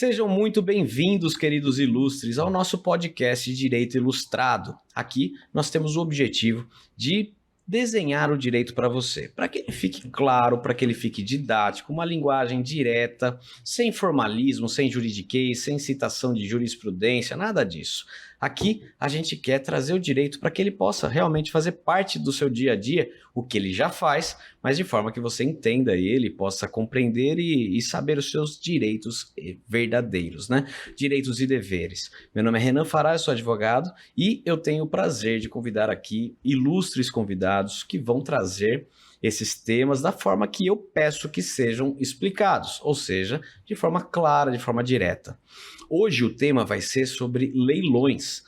Sejam muito bem-vindos, queridos ilustres, ao nosso podcast Direito Ilustrado. Aqui nós temos o objetivo de desenhar o direito para você, para que ele fique claro, para que ele fique didático, uma linguagem direta, sem formalismo, sem juridiquês, sem citação de jurisprudência, nada disso. Aqui a gente quer trazer o direito para que ele possa realmente fazer parte do seu dia a dia, o que ele já faz, mas de forma que você entenda ele, possa compreender e saber os seus direitos verdadeiros, né? Direitos e deveres. Meu nome é Renan Fará, eu sou advogado e eu tenho o prazer de convidar aqui ilustres convidados que vão trazer esses temas da forma que eu peço que sejam explicados, ou seja, de forma clara, de forma direta. Hoje o tema vai ser sobre leilões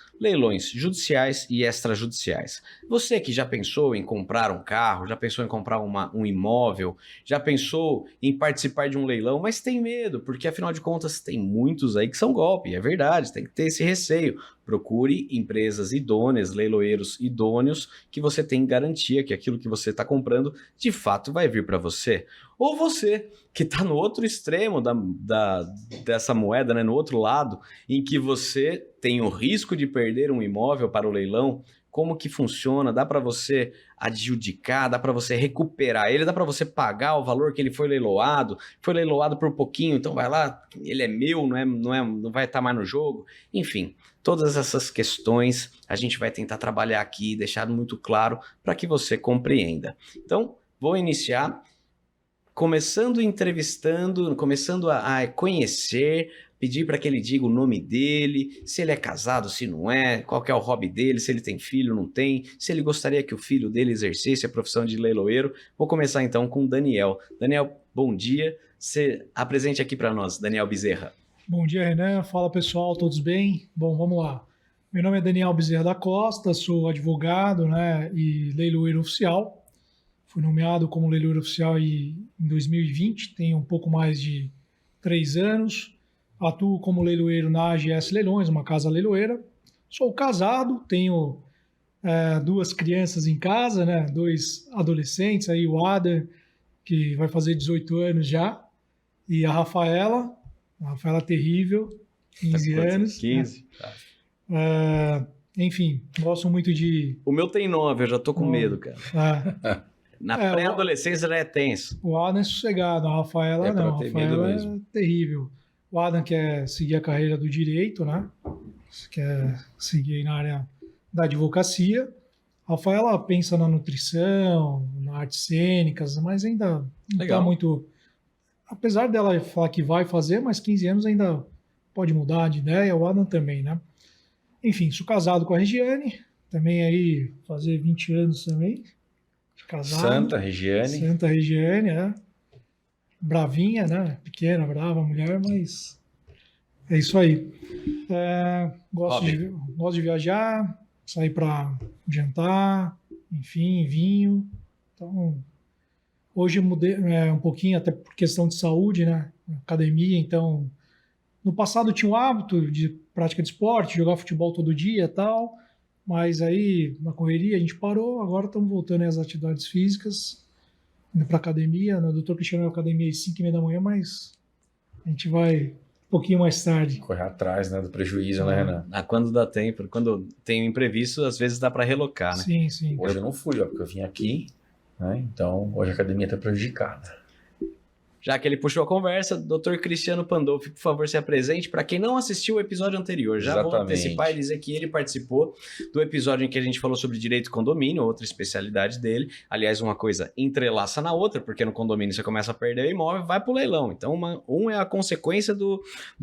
judiciais e extrajudiciais. Você que já pensou em comprar um carro, já pensou em comprar um imóvel, já pensou em participar de um leilão, mas tem medo, porque afinal de contas tem muitos aí que são golpe, é verdade, tem que ter esse receio. Procure empresas idôneas, leiloeiros idôneos, que você tem garantia que aquilo que você está comprando de fato vai vir para você. Ou você que está no outro extremo dessa moeda, né, no outro lado, em que você tem o risco de perder um imóvel para o leilão. Como que funciona? Dá para você adjudicar, dá para você recuperar ele, dá para você pagar o valor que ele foi leiloado por pouquinho, então vai lá, ele é meu, não vai estar mais no jogo. Enfim, todas essas questões a gente vai tentar trabalhar aqui e deixar muito claro para que você compreenda. Então, vou iniciar começando a conhecer, pedir para que ele diga o nome dele, se ele é casado, se não é, qual que é o hobby dele, se ele tem filho, não tem, se ele gostaria que o filho dele exercesse a profissão de leiloeiro. Vou começar então com o Daniel. Daniel, bom dia. Se apresente aqui para nós, Daniel Bezerra. Bom dia, Renan. Fala, pessoal, todos bem? Bom, vamos lá. Meu nome é Daniel Bezerra da Costa, sou advogado, e leiloeiro oficial. Fui nomeado como leiloeiro oficial em 2020, tenho um pouco mais de 3 anos. Atuo como leiloeiro na AGS Leilões, uma casa leiloeira. Sou casado, tenho 2 crianças em casa, 2 adolescentes, aí o Adam, que vai fazer 18 anos já, e a Rafaela terrível, 15 anos. 15. Enfim, gosto muito de... O meu tem 9, eu já tô com medo, cara. Na pré-adolescência já é tenso. O Adam é sossegado, a Rafaela não. A Rafaela é terrível. O Adam quer seguir a carreira do direito, quer seguir na área da advocacia. A Rafaela pensa na nutrição, na artes cênicas, mas ainda não está muito... Apesar dela falar que vai fazer, mas 15 anos ainda pode mudar de ideia, o Adam também, Enfim, sou casado com a Regiane, também aí fazer 20 anos também. Casado. Santa Regiane, bravinha, pequena, brava mulher, mas é isso aí. Gosto de viajar, sair para jantar, enfim, vinho. Então, hoje eu mudei um pouquinho, até por questão de saúde, academia. Então, no passado eu tinha o hábito de prática de esporte, jogar futebol todo dia e tal. Mas aí, na correria, a gente parou, agora estamos voltando às atividades físicas, indo para a academia. O doutor Cristiano é na academia às 5h30 da manhã, mas a gente vai um pouquinho mais tarde. Correr atrás, do prejuízo, Renan? Quando dá tempo, quando tem um imprevisto, às vezes dá para relocar, Sim, sim. Hoje eu não fui, porque eu vim aqui, então hoje a academia está prejudicada. Já que ele puxou a conversa, Dr. Cristiano Pandolfi, por favor, se apresente para quem não assistiu o episódio anterior. Já Vou antecipar e dizer que ele participou do episódio em que a gente falou sobre direito condomínio, outra especialidade dele. Aliás, uma coisa entrelaça na outra, porque no condomínio você começa a perder o imóvel, vai para o leilão. Então, um é a consequência do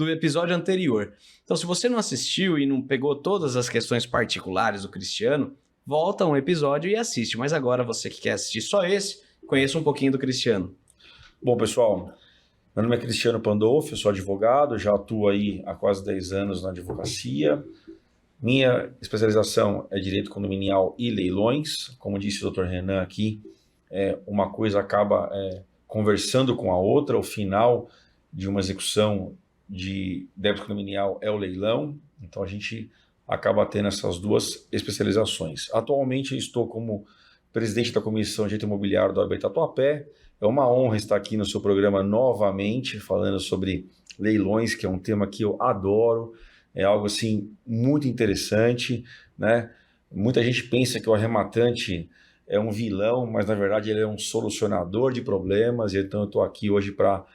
episódio anterior. Então, se você não assistiu e não pegou todas as questões particulares do Cristiano, volta um episódio e assiste. Mas agora, você que quer assistir só esse, conheça um pouquinho do Cristiano. Bom, pessoal, meu nome é Cristiano Pandolfi, eu sou advogado, já atuo aí há quase 10 anos na advocacia. Minha especialização é direito condominial e leilões. Como disse o Dr. Renan aqui, uma coisa acaba conversando com a outra. O final de uma execução de débito condominial é o leilão, então a gente acaba tendo essas 2 especializações. Atualmente eu estou como presidente da Comissão de Direito Imobiliário da OAB Tatuapé. É uma honra estar aqui no seu programa novamente, falando sobre leilões, que é um tema que eu adoro, é algo assim muito interessante, né? Muita gente pensa que o arrematante é um vilão, mas na verdade ele é um solucionador de problemas, então eu estou aqui hoje para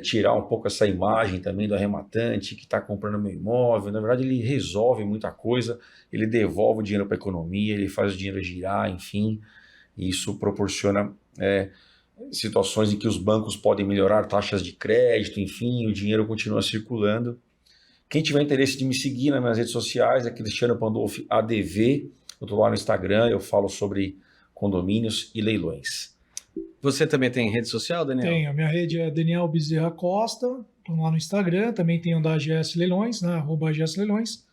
tirar um pouco essa imagem também do arrematante que está comprando meu imóvel. Na verdade ele resolve muita coisa, ele devolve o dinheiro para a economia, ele faz o dinheiro girar, enfim, e isso proporciona situações em que os bancos podem melhorar taxas de crédito, enfim, o dinheiro continua circulando. Quem tiver interesse de me seguir nas minhas redes sociais é Cristiano Pandolfi ADV, eu estou lá no Instagram, eu falo sobre condomínios e leilões. Você também tem rede social, Daniel? Tenho, a minha rede é Daniel Bezerra Costa, estou lá no Instagram, também tenho da AGS Leilões, né, @AGS Leilões,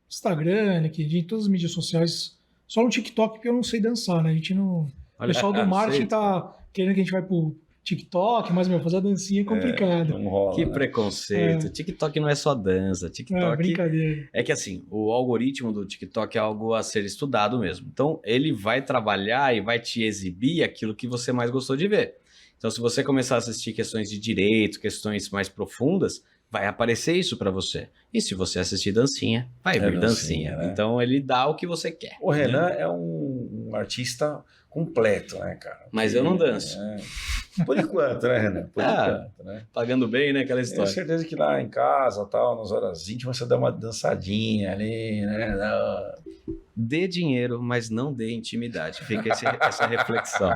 Instagram, LinkedIn, todas as mídias sociais, só no TikTok porque eu não sei dançar, né, a gente não... O pessoal do marketing tá querendo que a gente vai pro TikTok, mas, fazer a dancinha é complicado. Não rola, Que né? preconceito. TikTok não é só dança. TikTok brincadeira. é que assim, o algoritmo do TikTok é algo a ser estudado mesmo. Então, ele vai trabalhar e vai te exibir aquilo que você mais gostou de ver. Então, se você começar a assistir questões de direito, questões mais profundas, vai aparecer isso para você. E se você assistir dancinha, vai vir dancinha. Né? Então, ele dá o que você quer. O Renan é um artista completo, né, cara? Mas eu não danço. Por enquanto, né, Renan? Por enquanto, né? Pagando bem, né, aquela história. Tenho certeza que lá em casa, tal, nas horas íntimas, você dá uma dançadinha ali, né? Dê dinheiro, mas não dê intimidade. Fica essa reflexão.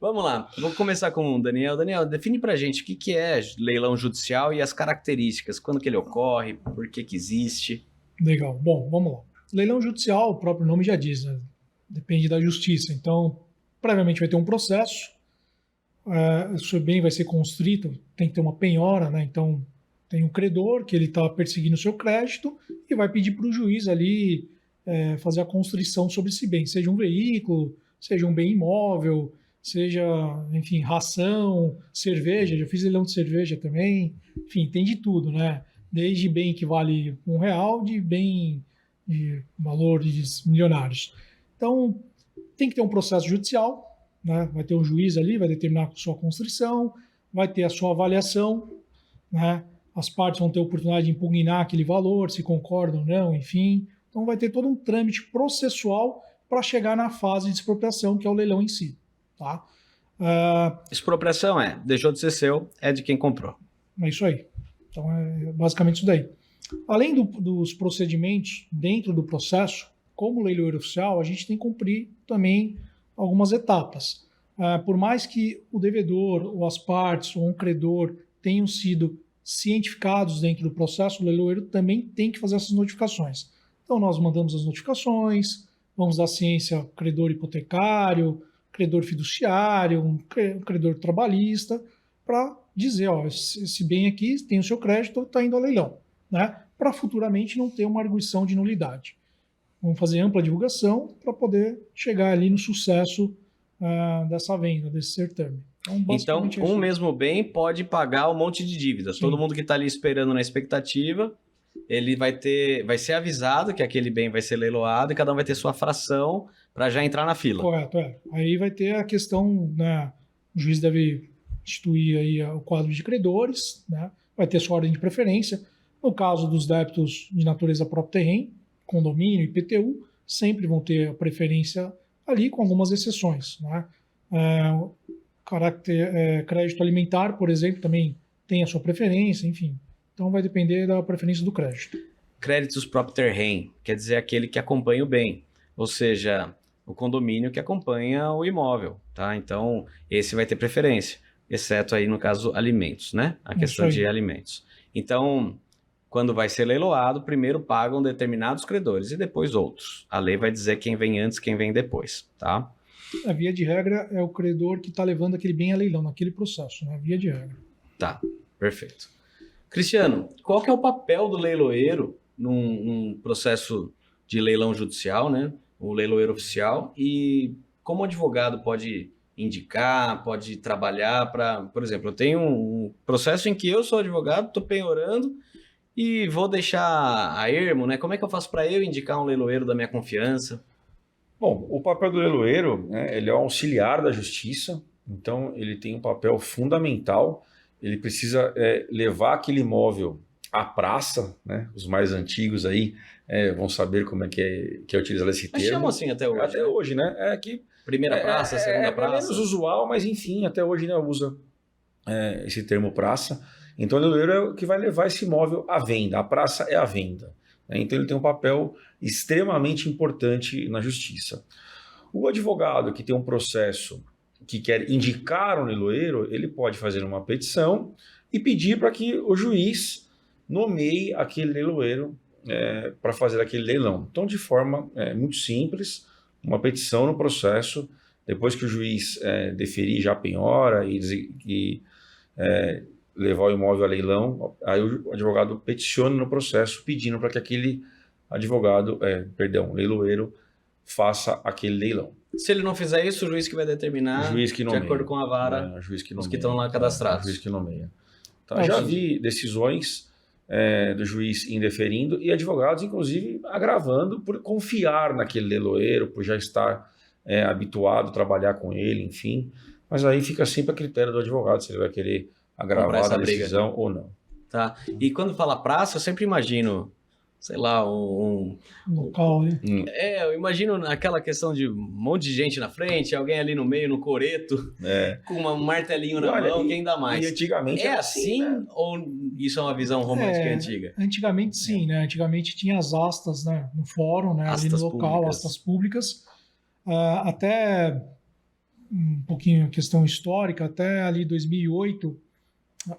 Vamos lá. Vou começar com o Daniel. Daniel, define pra gente o que é leilão judicial e as características. Quando que ele ocorre, por que existe. Legal. Bom, vamos lá. Leilão judicial, o próprio nome já diz, né? Depende da justiça. Então, previamente vai ter um processo, o seu bem vai ser constrito, tem que ter uma penhora, né? Então, tem um credor que ele está perseguindo o seu crédito e vai pedir para o juiz ali fazer a constrição sobre esse bem, seja um veículo, seja um bem imóvel, seja, enfim, ração, cerveja, já fiz leilão de cerveja também, enfim, tem de tudo, né? Desde bem que vale R$1, de bem de valores milionários. Então, tem que ter um processo judicial, né? Vai ter um juiz ali, vai determinar a sua constrição, vai ter a sua avaliação, né? As partes vão ter a oportunidade de impugnar aquele valor, se concordam ou não, enfim. Então, vai ter todo um trâmite processual para chegar na fase de expropriação, que é o leilão em si. Tá? Expropriação deixou de ser seu, é de quem comprou. É isso aí. Então, é basicamente isso daí. Além dos procedimentos dentro do processo, como leiloeiro oficial, a gente tem que cumprir também algumas etapas. Por mais que o devedor, ou as partes, ou um credor tenham sido cientificados dentro do processo, o leiloeiro também tem que fazer essas notificações. Então, nós mandamos as notificações, vamos dar ciência ao credor hipotecário, credor fiduciário, um credor trabalhista, para dizer, esse bem aqui tem o seu crédito, está indo ao leilão, né? Para futuramente não ter uma arguição de nulidade. Vamos fazer ampla divulgação para poder chegar ali no sucesso dessa venda, desse certame. Então um mesmo bem pode pagar um monte de dívidas. Sim. Todo mundo que está ali esperando na expectativa, ele vai ser avisado que aquele bem vai ser leiloado e cada um vai ter sua fração para já entrar na fila. Correto, Aí vai ter a questão, né, o juiz deve instituir aí o quadro de credores, né, vai ter sua ordem de preferência. No caso dos débitos de natureza próprio terreno, condomínio, IPTU, sempre vão ter a preferência ali, com algumas exceções, né? Crédito alimentar, por exemplo, também tem a sua preferência, enfim. Então vai depender da preferência do crédito. Créditos próprio terreno, quer dizer aquele que acompanha o bem, ou seja, o condomínio que acompanha o imóvel, tá? Então esse vai ter preferência, exceto aí no caso alimentos, né? A questão de alimentos. Então, quando vai ser leiloado, primeiro pagam determinados credores e depois outros. A lei vai dizer quem vem antes, quem vem depois, tá? A via de regra é o credor que está levando aquele bem a leilão, naquele processo, né? Via de regra. Tá, perfeito. Cristiano, qual que é o papel do leiloeiro num processo de leilão judicial, né? O leiloeiro oficial, e como o advogado pode indicar, pode trabalhar para... Por exemplo, eu tenho um processo em que eu sou advogado, estou penhorando, e vou deixar a ermo, né? Como é que eu faço para eu indicar um leiloeiro da minha confiança? Bom, o papel do leiloeiro, né, ele é um auxiliar da justiça, então ele tem um papel fundamental. Ele precisa levar aquele imóvel à praça, né? Os mais antigos aí vão saber como é que é utilizado esse Mas termo. chamam assim até hoje. Até hoje, né? Primeira praça, segunda É praça. menos usual, mas enfim, até hoje né, usa esse termo praça. Então o leiloeiro é o que vai levar esse imóvel à venda. A praça é a venda, né? Então ele tem um papel extremamente importante na justiça. O advogado que tem um processo que quer indicar um leiloeiro, ele pode fazer uma petição e pedir para que o juiz nomeie aquele leiloeiro para fazer aquele leilão. Então, de forma muito simples, uma petição no processo, depois que o juiz deferir já a penhora e levar o imóvel a leilão, aí o advogado peticiona no processo pedindo para que aquele leiloeiro faça aquele leilão. Se ele não fizer isso, o juiz que vai determinar, O juiz que nomeia, de acordo com a vara, o juiz que nomeia, os que estão lá cadastrados. O juiz que nomeia. Então, já vi decisões do juiz indeferindo e advogados, inclusive, agravando por confiar naquele leiloeiro, por já estar habituado a trabalhar com ele, enfim. Mas aí fica sempre a critério do advogado se ele vai querer agravar a decisão ou não. Tá. E quando fala praça, eu sempre imagino, sei lá, um local, né? Eu imagino aquela questão de um monte de gente na frente, alguém ali no meio, no coreto, com um martelinho na mão, quem dá mais. E antigamente é assim, né? Ou isso é uma visão romântica e antiga? Antigamente sim, né? Antigamente tinha as astas, né? No fórum, né? Ali no local, astas públicas. Até um pouquinho questão histórica, até ali 2008,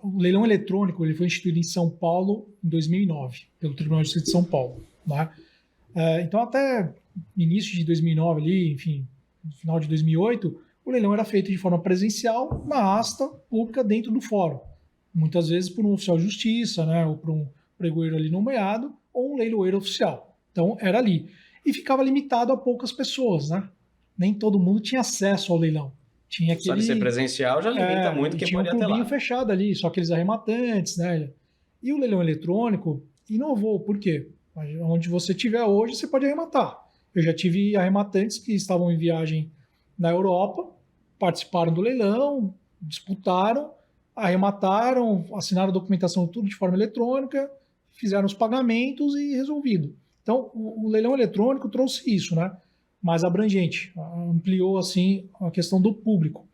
o leilão eletrônico ele foi instituído em São Paulo em 2009, pelo Tribunal de Justiça de São Paulo. Né? Então, até início de 2009, ali, enfim, no final de 2008, o leilão era feito de forma presencial, na asta pública dentro do fórum. Muitas vezes por um oficial de justiça, né, ou por um pregoeiro ali nomeado, ou um leiloeiro oficial. Então, era ali. E ficava limitado a poucas pessoas, né? Nem todo mundo tinha acesso ao leilão. Tinha aquele, só de ser presencial já limita muito quem pode ir até lá. Tinha um clubinho fechado ali, só aqueles arrematantes, né? E o leilão eletrônico inovou, por quê? Onde você estiver hoje, você pode arrematar. Eu já tive arrematantes que estavam em viagem na Europa, participaram do leilão, disputaram, arremataram, assinaram a documentação tudo de forma eletrônica, fizeram os pagamentos e resolvido. Então, o leilão eletrônico trouxe isso, né? Mais abrangente, ampliou assim a questão do público.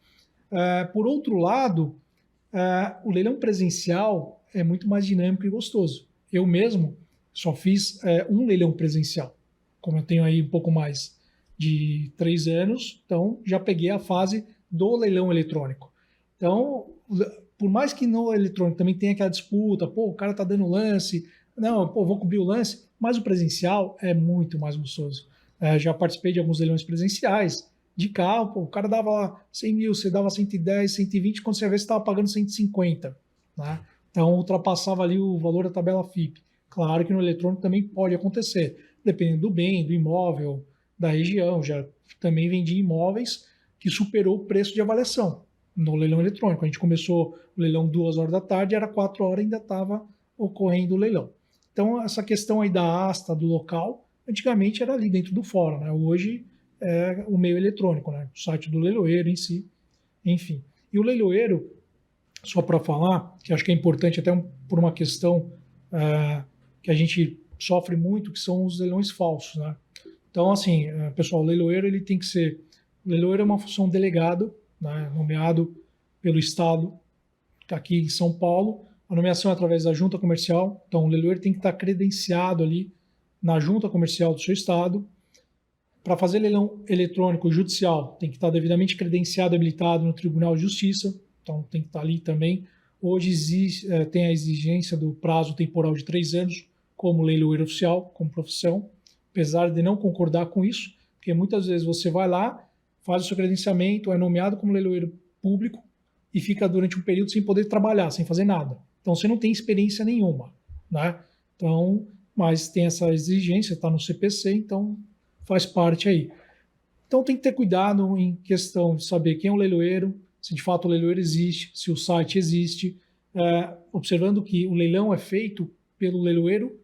Por outro lado, o leilão presencial é muito mais dinâmico e gostoso. Eu mesmo só fiz um leilão presencial, como eu tenho aí um pouco mais de 3 anos, então já peguei a fase do leilão eletrônico. Então, por mais que no eletrônico também tenha aquela disputa, o cara tá dando lance, não, vou cobrir o lance, mas o presencial é muito mais gostoso. Já participei de alguns leilões presenciais de carro, o cara dava 100 mil, você dava 110, 120, quando você vê, você estava pagando 150. Né? Então, ultrapassava ali o valor da tabela FIP. Claro que no eletrônico também pode acontecer, dependendo do bem, do imóvel, da região. Já também vendi imóveis que superou o preço de avaliação no leilão eletrônico. A gente começou o leilão 2 horas da tarde, era 4 horas ainda estava ocorrendo o leilão. Então, essa questão aí da asta, do local, antigamente era ali dentro do fórum, né? Hoje é o meio eletrônico, né? O site do leiloeiro em si, enfim. E o leiloeiro, só para falar, que acho que é importante até por uma questão que a gente sofre muito, que são os leilões falsos, né? Então, assim, pessoal, o leiloeiro ele tem que ser... O leiloeiro é uma função delegado, né? Nomeado pelo Estado, aqui em São Paulo. A nomeação é através da junta comercial, então o leiloeiro tem que estar credenciado ali na junta comercial do seu estado. Para fazer leilão eletrônico judicial, tem que estar devidamente credenciado e habilitado no Tribunal de Justiça, então tem que estar ali também. Hoje tem a exigência do prazo temporal de 3 anos como leiloeiro oficial, como profissão, apesar de não concordar com isso, porque muitas vezes você vai lá, faz o seu credenciamento, é nomeado como leiloeiro público e fica durante um período sem poder trabalhar, sem fazer nada. Então você não tem experiência nenhuma, né? Então, mas tem essa exigência, está no CPC, então faz parte aí. Então tem que ter cuidado em questão de saber quem é o leiloeiro, se de fato o leiloeiro existe, se o site existe, observando que o leilão é feito pelo leiloeiro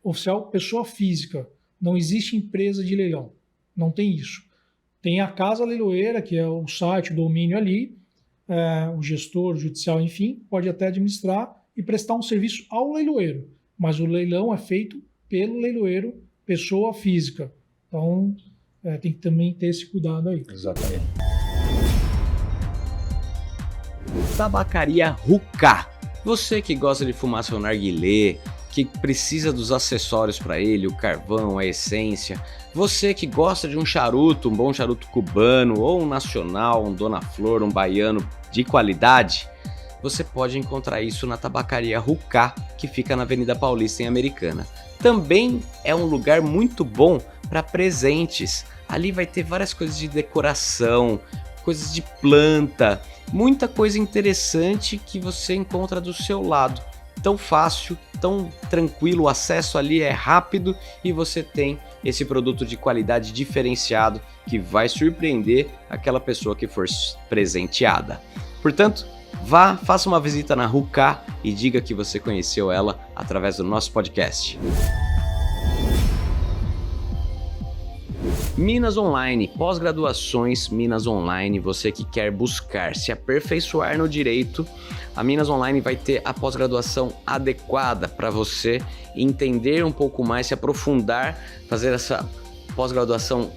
oficial, pessoa física, não existe empresa de leilão. Não tem isso. Tem a casa leiloeira, que é o site, o domínio ali, o gestor, o judicial, enfim, pode até administrar e prestar um serviço ao leiloeiro. Mas o leilão é feito pelo leiloeiro, pessoa física. Então, tem que também ter esse cuidado aí. Exatamente. Tabacaria Rucá. Você que gosta de fumar seu narguilé, que precisa dos acessórios para ele, o carvão, a essência. Você que gosta de um charuto, um bom charuto cubano, ou um nacional, um Dona Flor, um baiano de qualidade, você pode encontrar isso na Tabacaria Rucá, que fica na Avenida Paulista, em Americana. Também é um lugar muito bom para presentes. Ali vai ter várias coisas de decoração, coisas de planta, muita coisa interessante que você encontra do seu lado. Tão fácil, tão tranquilo, o acesso ali é rápido e você tem esse produto de qualidade diferenciado que vai surpreender aquela pessoa que for presenteada. Portanto, vá, faça uma visita na Rucá e diga que você conheceu ela através do nosso podcast. Minas Online, pós-graduações Minas Online, você que quer buscar se aperfeiçoar no direito, a Minas Online vai ter a pós-graduação adequada para você entender um pouco mais, se aprofundar, fazer essa pós-graduação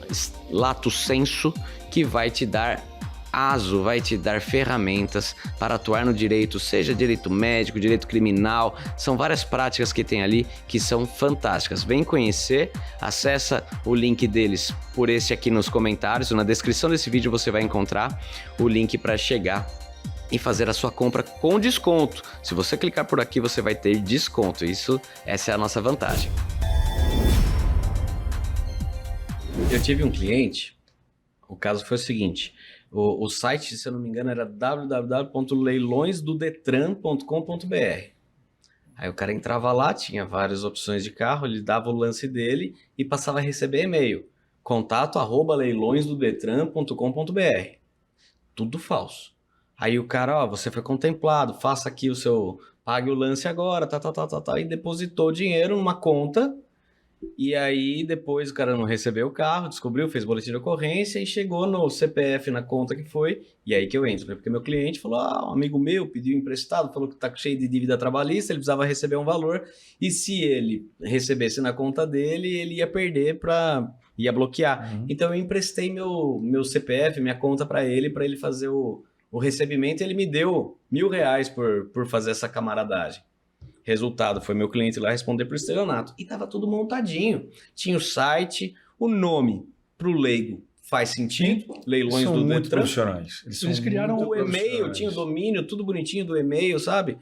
lato sensu, que vai te dar aso, vai te dar ferramentas para atuar no direito, seja direito médico, direito criminal, são várias práticas que tem ali que são fantásticas. Vem conhecer, acessa o link deles por esse aqui nos comentários, na descrição desse vídeo você vai encontrar o link para chegar e fazer a sua compra com desconto. Se você clicar por aqui você vai ter desconto, essa é a nossa vantagem. Eu tive um cliente, o caso foi o seguinte: o site, se eu não me engano, era www.leilõesdodetran.com.br. Aí o cara entrava lá, tinha várias opções de carro, ele dava o lance dele e passava a receber e-mail. contato@leilõesdodetran.com.br. Tudo falso. Aí o cara, você foi contemplado, faça aqui pague o lance agora, e depositou o dinheiro numa conta. E aí depois o cara não recebeu o carro, descobriu, fez boletim de ocorrência e chegou no CPF, na conta que foi, e aí que eu entro, né? Porque meu cliente falou, um amigo meu pediu emprestado, falou que tá cheio de dívida trabalhista, ele precisava receber um valor, e se ele recebesse na conta dele, ele ia perder, ia bloquear. Uhum. Então eu emprestei meu CPF, minha conta para ele fazer o recebimento, e ele me deu R$1.000 por fazer essa camaradagem. Resultado, foi meu cliente lá responder por estelionato. E tava tudo montadinho. Tinha o site, o nome pro leigo faz sentido. Leilões são do muito Detran. profissionais. Eles criaram o e-mail, tinha o domínio, tudo bonitinho do e-mail, sabe?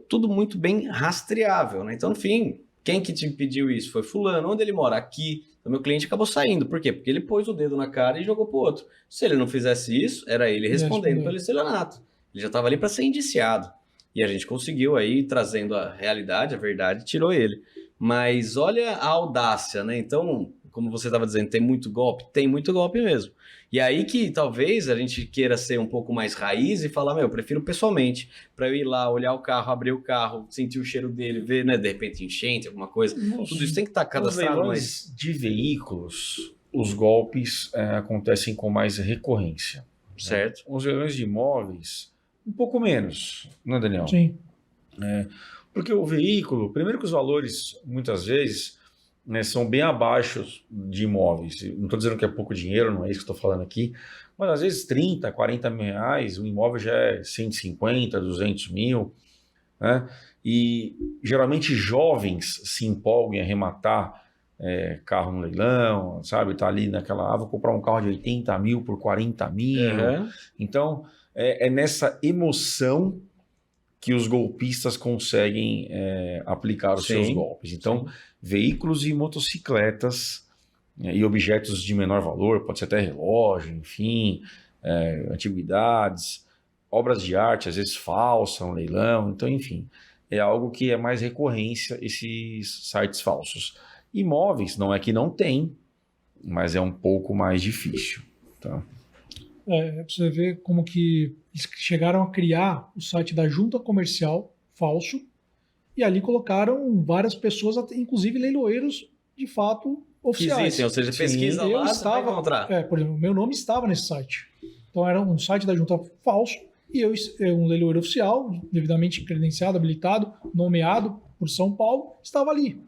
Tudo muito bem rastreável, né? Então, enfim, quem que te pediu isso? Foi fulano. Onde ele mora? Aqui. Então, meu cliente acabou saindo. Por quê? Porque ele pôs o dedo na cara e jogou pro outro. Se ele não fizesse isso, era ele respondendo pelo estelionato. Ele já estava ali para ser indiciado. E a gente conseguiu aí, trazendo a realidade, a verdade, tirou ele. Mas olha a audácia, né? Então, como você estava dizendo, tem muito golpe? Tem muito golpe mesmo. E aí que talvez a gente queira ser um pouco mais raiz e falar, eu prefiro pessoalmente, para eu ir lá, olhar o carro, abrir o carro, sentir o cheiro dele, ver, né, de repente enchente, alguma coisa. Nossa, tudo isso tem que estar cadastrado. Mas de veículos, os golpes acontecem com mais recorrência. Certo. Né? Os leilões de imóveis, um pouco menos, não é, Daniel? Sim. Porque o veículo, primeiro que os valores, muitas vezes, né, são bem abaixo de imóveis. Não estou dizendo que é pouco dinheiro, não é isso que estou falando aqui, mas às vezes 30, 40 mil reais, o imóvel já é 150, 200 mil, né? E geralmente jovens se empolgam em arrematar carro no leilão, sabe? Tá ali naquela, vou comprar um carro de 80 mil por 40 mil. Uhum. Então, é nessa emoção que os golpistas conseguem aplicar os seus golpes. Então, veículos e motocicletas e objetos de menor valor, pode ser até relógio, enfim, antiguidades, obras de arte, às vezes falsas, um leilão. Então, enfim, é algo que é mais recorrência, esses sites falsos. Imóveis, não é que não tem, mas é um pouco mais difícil. Tá? Pra você ver como que eles chegaram a criar o site da Junta Comercial falso, e ali colocaram várias pessoas, inclusive leiloeiros de fato oficiais. Existem, ou seja, pesquisa Eu lá, você vai estava, encontrar. por exemplo, meu nome estava nesse site. Então era um site da junta falso e eu, um leiloeiro oficial, devidamente credenciado, habilitado, nomeado por São Paulo, estava ali.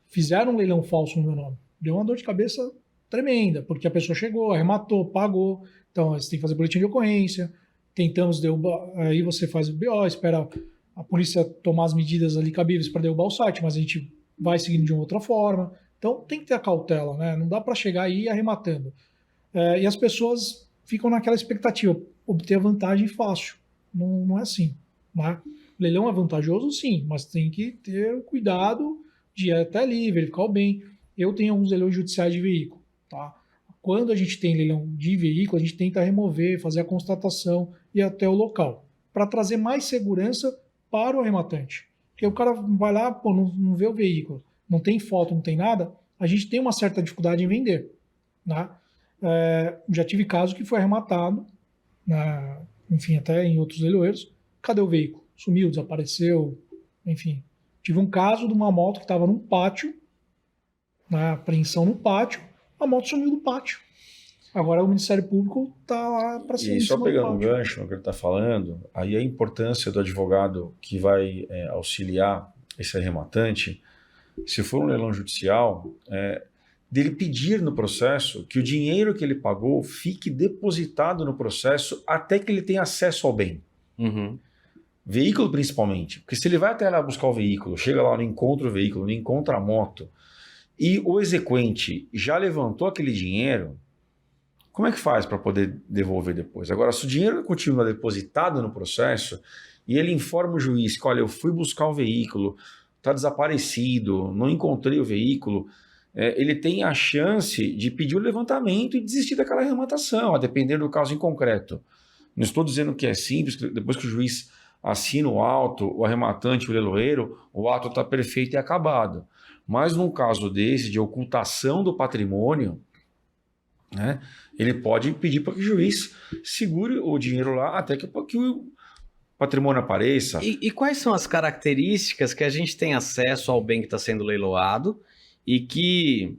Fizeram um leilão falso no meu nome. Deu uma dor de cabeça tremenda, porque a pessoa chegou, arrematou, pagou. Então você tem que fazer boletim de ocorrência, tentamos derrubar, aí você faz o BO, espera a polícia tomar as medidas ali cabíveis para derrubar o site, mas a gente vai seguindo de uma outra forma. Então tem que ter a cautela, né? Não dá para chegar aí arrematando. E as pessoas ficam naquela expectativa, obter a vantagem fácil. Não é assim, né? Leilão é vantajoso, sim, mas tem que ter o cuidado de ir até ali, verificar o bem. Eu tenho alguns leilões judiciais de veículo, tá? Quando a gente tem leilão de veículo, a gente tenta remover, fazer a constatação e ir até o local, para trazer mais segurança para o arrematante. Porque o cara vai lá, pô, não vê o veículo, não tem foto, não tem nada, a gente tem uma certa dificuldade em vender, né? Já tive caso que foi arrematado, enfim, até em outros leiloeiros. Cadê o veículo? Sumiu, desapareceu, enfim. Tive um caso de uma moto que estava num pátio, na apreensão no pátio, a moto sumiu do pátio. Agora o Ministério Público está lá para cima. E só pegando um gancho no que ele está falando, aí a importância do advogado que vai auxiliar esse arrematante, se for um leilão judicial, dele pedir no processo que o dinheiro que ele pagou fique depositado no processo até que ele tenha acesso ao bem. Uhum. Veículo principalmente, porque se ele vai até lá buscar o veículo, chega lá, não encontra o veículo, não encontra a moto, e o exequente já levantou aquele dinheiro, como é que faz para poder devolver depois? Agora, se o dinheiro continua depositado no processo e ele informa o juiz que, olha, eu fui buscar o veículo, está desaparecido, não encontrei o veículo, ele tem a chance de pedir o levantamento e desistir daquela arrematação, a depender do caso em concreto. Não estou dizendo que é simples, que depois que o juiz assina o auto, o arrematante, o leiloeiro, o ato está perfeito e acabado. Mas num caso desse, de ocultação do patrimônio, né, ele pode pedir para que o juiz segure o dinheiro lá até que o patrimônio apareça. E quais são as características que a gente tem acesso ao bem que está sendo leiloado e que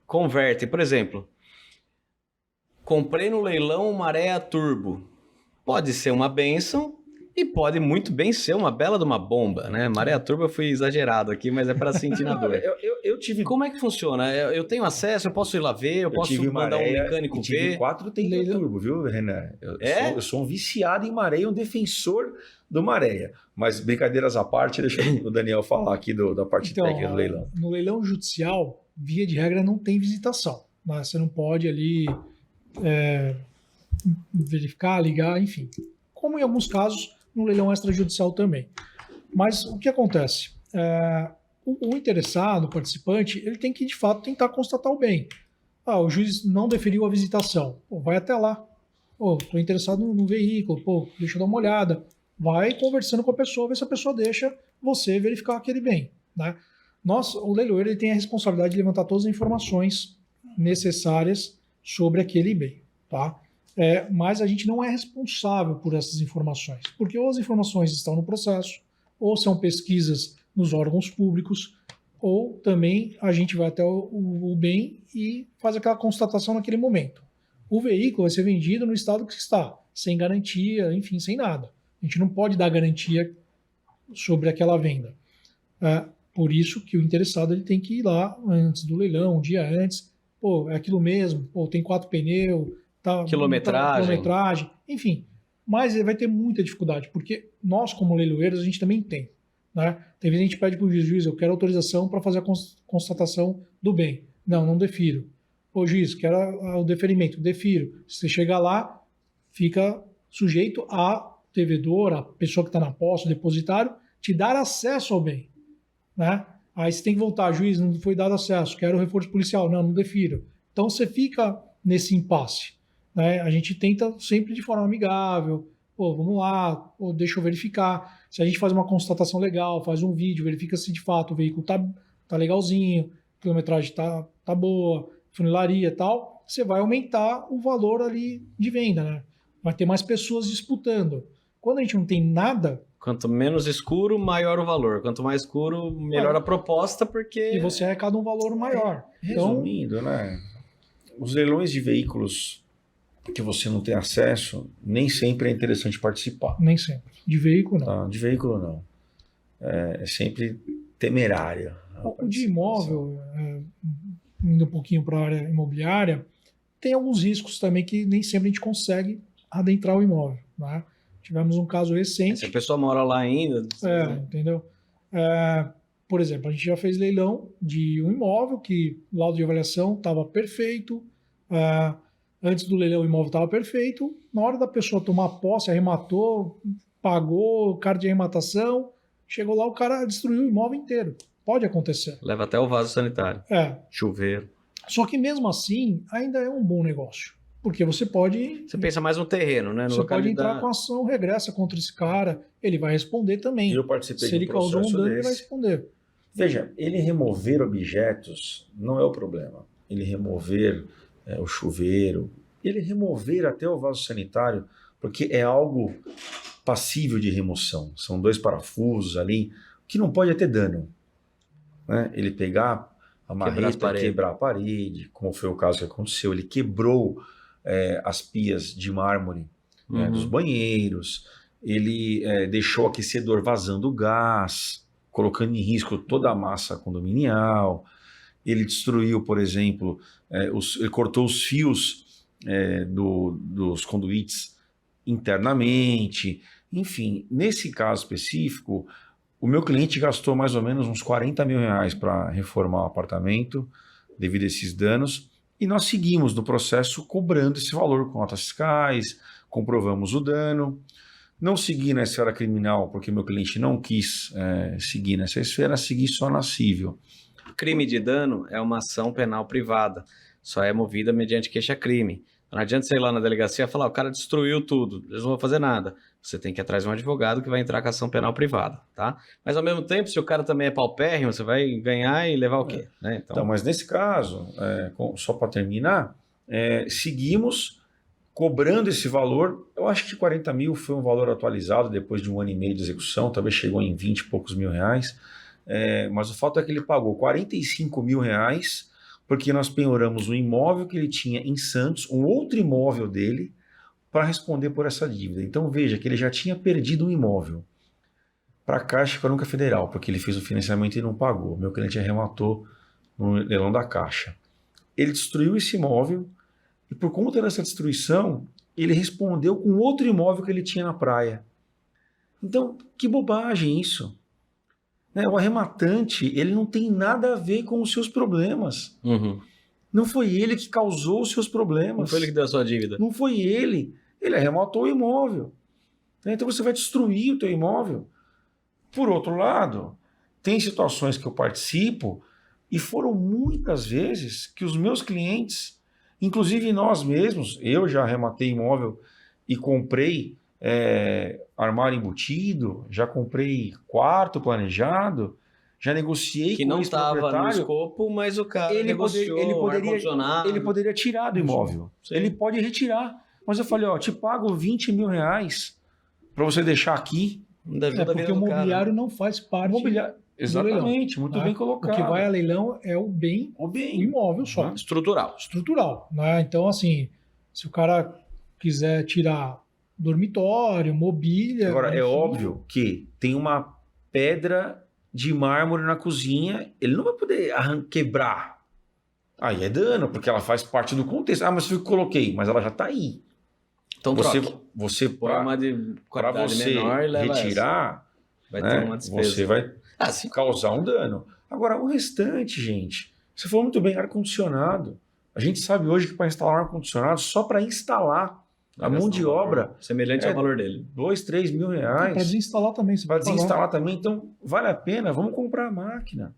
converte? Por exemplo, comprei no leilão uma Maré Turbo. Pode ser uma bênção e pode muito bem ser uma bela de uma bomba, né? Maré Turbo eu fui exagerado aqui, mas é para sentir na dor. Eu tive... Como é que funciona? Eu tenho acesso, eu posso ir lá ver, eu posso mandar um mecânico ver? Tive 4 Tenga Turbo, viu, Renan? Eu sou um viciado em maré e um defensor do maré. Mas brincadeiras à parte, deixa o Daniel falar aqui da parte técnica do leilão. No leilão judicial, via de regra, não tem visitação, né? Você não pode ali verificar, ligar, enfim. Como em alguns casos, no leilão extrajudicial também. Mas o que acontece? O interessado, o participante, ele tem que, de fato, tentar constatar o bem. O juiz não deferiu a visitação. Pô, vai até lá. Estou interessado no veículo. Pô, deixa eu dar uma olhada. Vai conversando com a pessoa, ver se a pessoa deixa você verificar aquele bem, né? O leiloeiro, ele tem a responsabilidade de levantar todas as informações necessárias sobre aquele bem, tá? Mas a gente não é responsável por essas informações, porque ou as informações estão no processo, ou são pesquisas nos órgãos públicos, ou também a gente vai até o bem e faz aquela constatação naquele momento. O veículo vai ser vendido no estado que está, sem garantia, enfim, sem nada. A gente não pode dar garantia sobre aquela venda. Por isso que o interessado ele tem que ir lá antes do leilão, um dia antes. Pô, é aquilo mesmo, tem 4 pneus, quilometragem, enfim. Mas ele vai ter muita dificuldade, porque nós, como leiloeiros, a gente também tem, né? Tem vezes a gente pede para o juiz, eu quero autorização para fazer a constatação do bem. Não defiro. Juiz, quero o deferimento, defiro. Se você chegar lá, fica sujeito a devedor, a pessoa que está na posse, o depositário, te dar acesso ao bem, né? Aí você tem que voltar, juiz, não foi dado acesso, quero reforço policial, não defiro. Então você fica nesse impasse, né? A gente tenta sempre de forma amigável, vamos lá, deixa eu verificar. Se a gente faz uma constatação legal, faz um vídeo, verifica se de fato o veículo tá legalzinho, a quilometragem tá boa, funilaria e tal, você vai aumentar o valor ali de venda, né? Vai ter mais pessoas disputando. Quando a gente não tem nada, Quanto menos escuro, maior o valor. Quanto mais escuro, melhor a proposta, porque... e você arrecada um valor maior. Então, Resumindo, né? Os leilões de veículos que você não tem acesso, nem sempre é interessante participar. nem sempre. De veículo, não. Tá? De veículo, não. É sempre temerária. O de imóvel, indo um pouquinho para a área imobiliária, tem alguns riscos também que nem sempre a gente consegue adentrar o imóvel. Né? Tivemos um caso Se recente. a pessoa mora lá ainda... Entendeu? Por exemplo, a gente já fez leilão de um imóvel que o laudo de avaliação estava perfeito. Antes do leilão, o imóvel estava perfeito. Na hora da pessoa tomar posse, arrematou, pagou carta de arrematação. Chegou lá, o cara destruiu o imóvel inteiro. Pode acontecer. Leva até o vaso sanitário. Chuveiro. Só que mesmo assim, ainda é um bom negócio. Porque você pode... Você pensa mais no terreno, né? No Você pode entrar localidade. com ação regressa contra esse cara. Ele vai responder também. Eu participei Se ele de um causou um processo dano, ele vai desse. responder. Veja, ele remover objetos não é o problema. Ele remover o chuveiro, ele remover até o vaso sanitário, porque é algo passível de remoção. São 2 parafusos ali, que não pode ter dano. Né? Ele pegar a marreta, quebrar a parede, como foi o caso que aconteceu. Ele quebrou as pias de mármore dos banheiros, ele deixou o aquecedor vazando gás, colocando em risco toda a massa condominial. Ele destruiu, por exemplo, ele cortou os fios dos conduítes internamente. Enfim, nesse caso específico, o meu cliente gastou mais ou menos uns 40 mil reais para reformar o apartamento devido a esses danos. E nós seguimos no processo cobrando esse valor com notas fiscais, comprovamos o dano. Não segui na esfera criminal, porque meu cliente não quis seguir nessa esfera, segui só na civil. Crime de dano é uma ação penal privada, só é movida mediante queixa-crime. Não adianta você ir lá na delegacia e falar, o cara destruiu tudo, eles não vão fazer nada. Você tem que ir atrás de um advogado que vai entrar com ação penal privada, tá? Mas ao mesmo tempo, se o cara também é paupérrimo, você vai ganhar e levar o quê? Né? Então, mas nesse caso, só para terminar, seguimos cobrando esse valor. Eu acho que 40 mil foi um valor atualizado depois de 1 ano e meio de execução, talvez chegou em 20 e poucos mil reais. Mas o fato é que ele pagou 45 mil reais porque nós penhoramos um imóvel que ele tinha em Santos, um outro imóvel dele, para responder por essa dívida. Então veja que ele já tinha perdido um imóvel para a Caixa Econômica Federal, porque ele fez o financiamento e não pagou. Meu cliente arrematou no leilão da Caixa. Ele destruiu esse imóvel e por conta dessa destruição, ele respondeu com outro imóvel que ele tinha na praia. Então, que bobagem isso. O arrematante, ele não tem nada a ver com os seus problemas. Não foi ele que causou os seus problemas. Não foi ele que deu a sua dívida. Não foi ele. Ele arrematou o imóvel. Então você vai destruir o teu imóvel. Por outro lado, tem situações que eu participo e foram muitas vezes que os meus clientes, inclusive nós mesmos, eu já arrematei imóvel e comprei armário embutido, já comprei quarto planejado, já negociei que com não esse estava no proprietário. escopo, mas o cara Ele negociou, ele poderia tirar do imóvel. Sim. Ele pode retirar. Mas eu falei, te pago 20 mil reais para você deixar aqui. Da vida Porque o mobiliário não faz parte Exatamente, muito bem colocado. O que vai a leilão é o bem, o imóvel só. Estrutural. Né? Então, assim, se o cara quiser tirar dormitório, mobília... Agora, enfim, é óbvio que tem uma pedra de mármore na cozinha, ele não vai poder quebrar. Aí é dano, porque ela faz parte do contexto. Mas eu coloquei, mas ela já está aí. Então você põe uma de qualidade menor e leva retirar, vai ter uma despesa. Você vai sim. causar um dano. Agora, o restante, gente, você falou muito bem, ar-condicionado. A gente sabe hoje que para instalar um ar-condicionado, só para instalar a mão de obra... semelhante ao valor dele. 2, 3 mil reais. Para desinstalar também. Para desinstalar também. Então, vale a pena, vamos comprar a máquina.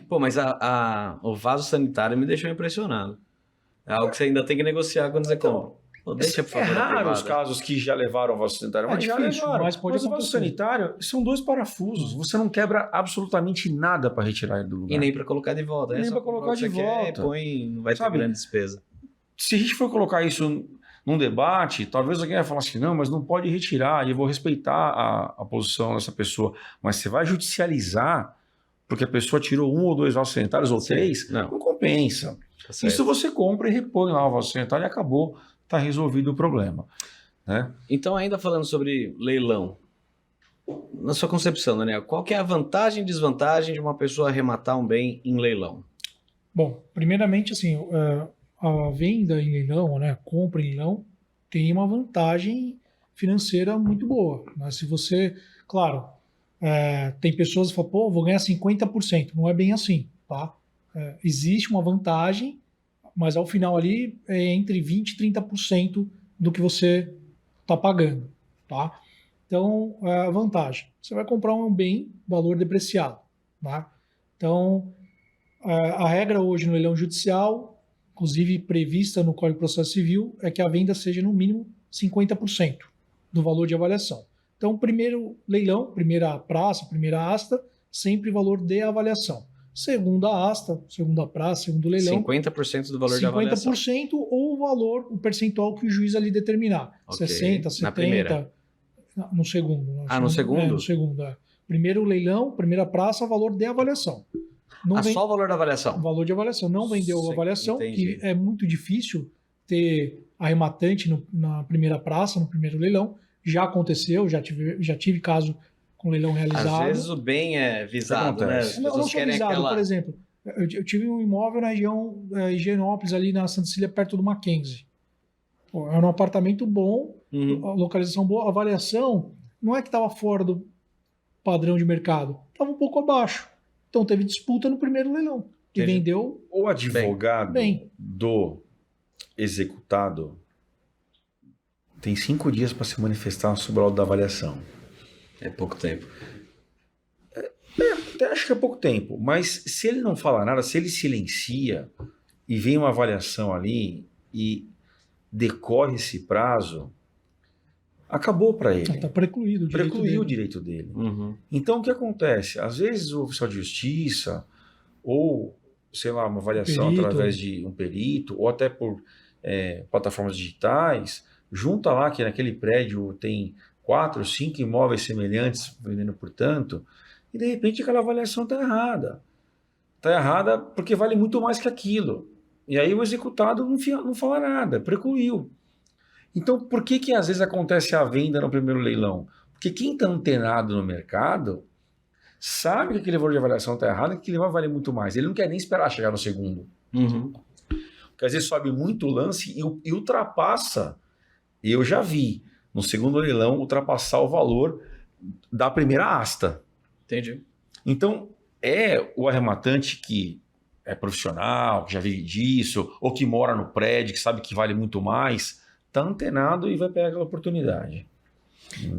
Pô, mas o vaso sanitário me deixou impressionado. É algo que você ainda tem que negociar quando você compra. Pô, deixa, por favor, raro os casos que já levaram o vaso sanitário, mas já levaram. Mas o vaso sanitário são 2 parafusos. Você não quebra absolutamente nada para retirar ele do lugar. E nem para colocar de volta. Nem para colocar de volta. Não vai ter grande despesa. Se a gente for colocar isso num debate, talvez alguém vai falar assim, não, mas não pode retirar, e eu vou respeitar a posição dessa pessoa. Mas você vai judicializar porque a pessoa tirou 1 ou 2 vasos sanitários ou 3, não compensa. Tá Isso você compra e repõe lá o vaso sanitário e acabou, está resolvido o problema. Né? Então, ainda falando sobre leilão, na sua concepção, Daniel, qual que é a vantagem e desvantagem de uma pessoa arrematar um bem em leilão? Bom, primeiramente, assim, a venda em leilão, né, a compra em leilão, tem uma vantagem financeira muito boa. Mas se você, claro, tem pessoas que falam, pô, vou ganhar 50%. Não é bem assim, tá? Existe uma vantagem, mas ao final ali é entre 20% e 30% do que você está pagando, tá? Então, a vantagem, você vai comprar um bem, valor depreciado, tá? Então, a regra hoje no leilão judicial, inclusive prevista no Código de Processo Civil, é que a venda seja no mínimo 50% do valor de avaliação. Então, primeiro leilão, primeira praça, primeira asta, sempre valor de avaliação. Segunda asta, segunda praça, segundo leilão, 50% do valor de avaliação. 50% ou o valor, o percentual que o juiz ali determinar. Ok. 60, Na 70. primeira? No segundo. No segundo? No segundo, Primeiro leilão, primeira praça, valor de avaliação. Não Só o valor da avaliação? O valor de avaliação. Não vendeu a avaliação, entendi. que é muito difícil ter arrematante na primeira praça, no primeiro leilão. Já aconteceu, já tive caso com leilão realizado. Às vezes o bem é visado, né? As Não pessoas só querem visado, aquela... por exemplo, eu tive um imóvel na região Higienópolis, ali na Santa Cecília, perto do Mackenzie. Pô, era um apartamento bom, localização boa, avaliação não é que estava fora do padrão de mercado, estava um pouco abaixo. Então teve disputa no primeiro leilão. E vendeu o advogado bem. do executado tem 5 dias para se manifestar sobre o laudo da avaliação. É pouco tempo. Até acho que é pouco tempo, mas se ele não fala nada, se ele silencia e vem uma avaliação ali e decorre esse prazo, acabou para ele. Está precluído o direito dele. Então o que acontece? Às vezes o oficial de justiça ou, sei lá, uma avaliação através de um perito ou até por plataformas digitais, junta lá que naquele prédio tem 4, 5 imóveis semelhantes vendendo por tanto, e de repente aquela avaliação está errada. Está errada porque vale muito mais que aquilo. E aí o executado não fala nada, precluiu. Então, por que às vezes acontece a venda no primeiro leilão? Porque quem está antenado no mercado sabe que aquele valor de avaliação está errado e que ele vai valer muito mais. Ele não quer nem esperar chegar no segundo. Porque às vezes sobe muito o lance e ultrapassa. Eu já vi no segundo leilão ultrapassar o valor da primeira asta. Entendi. Então, o arrematante que é profissional, que já vive disso, ou que mora no prédio, que sabe que vale muito mais, está antenado e vai pegar aquela oportunidade.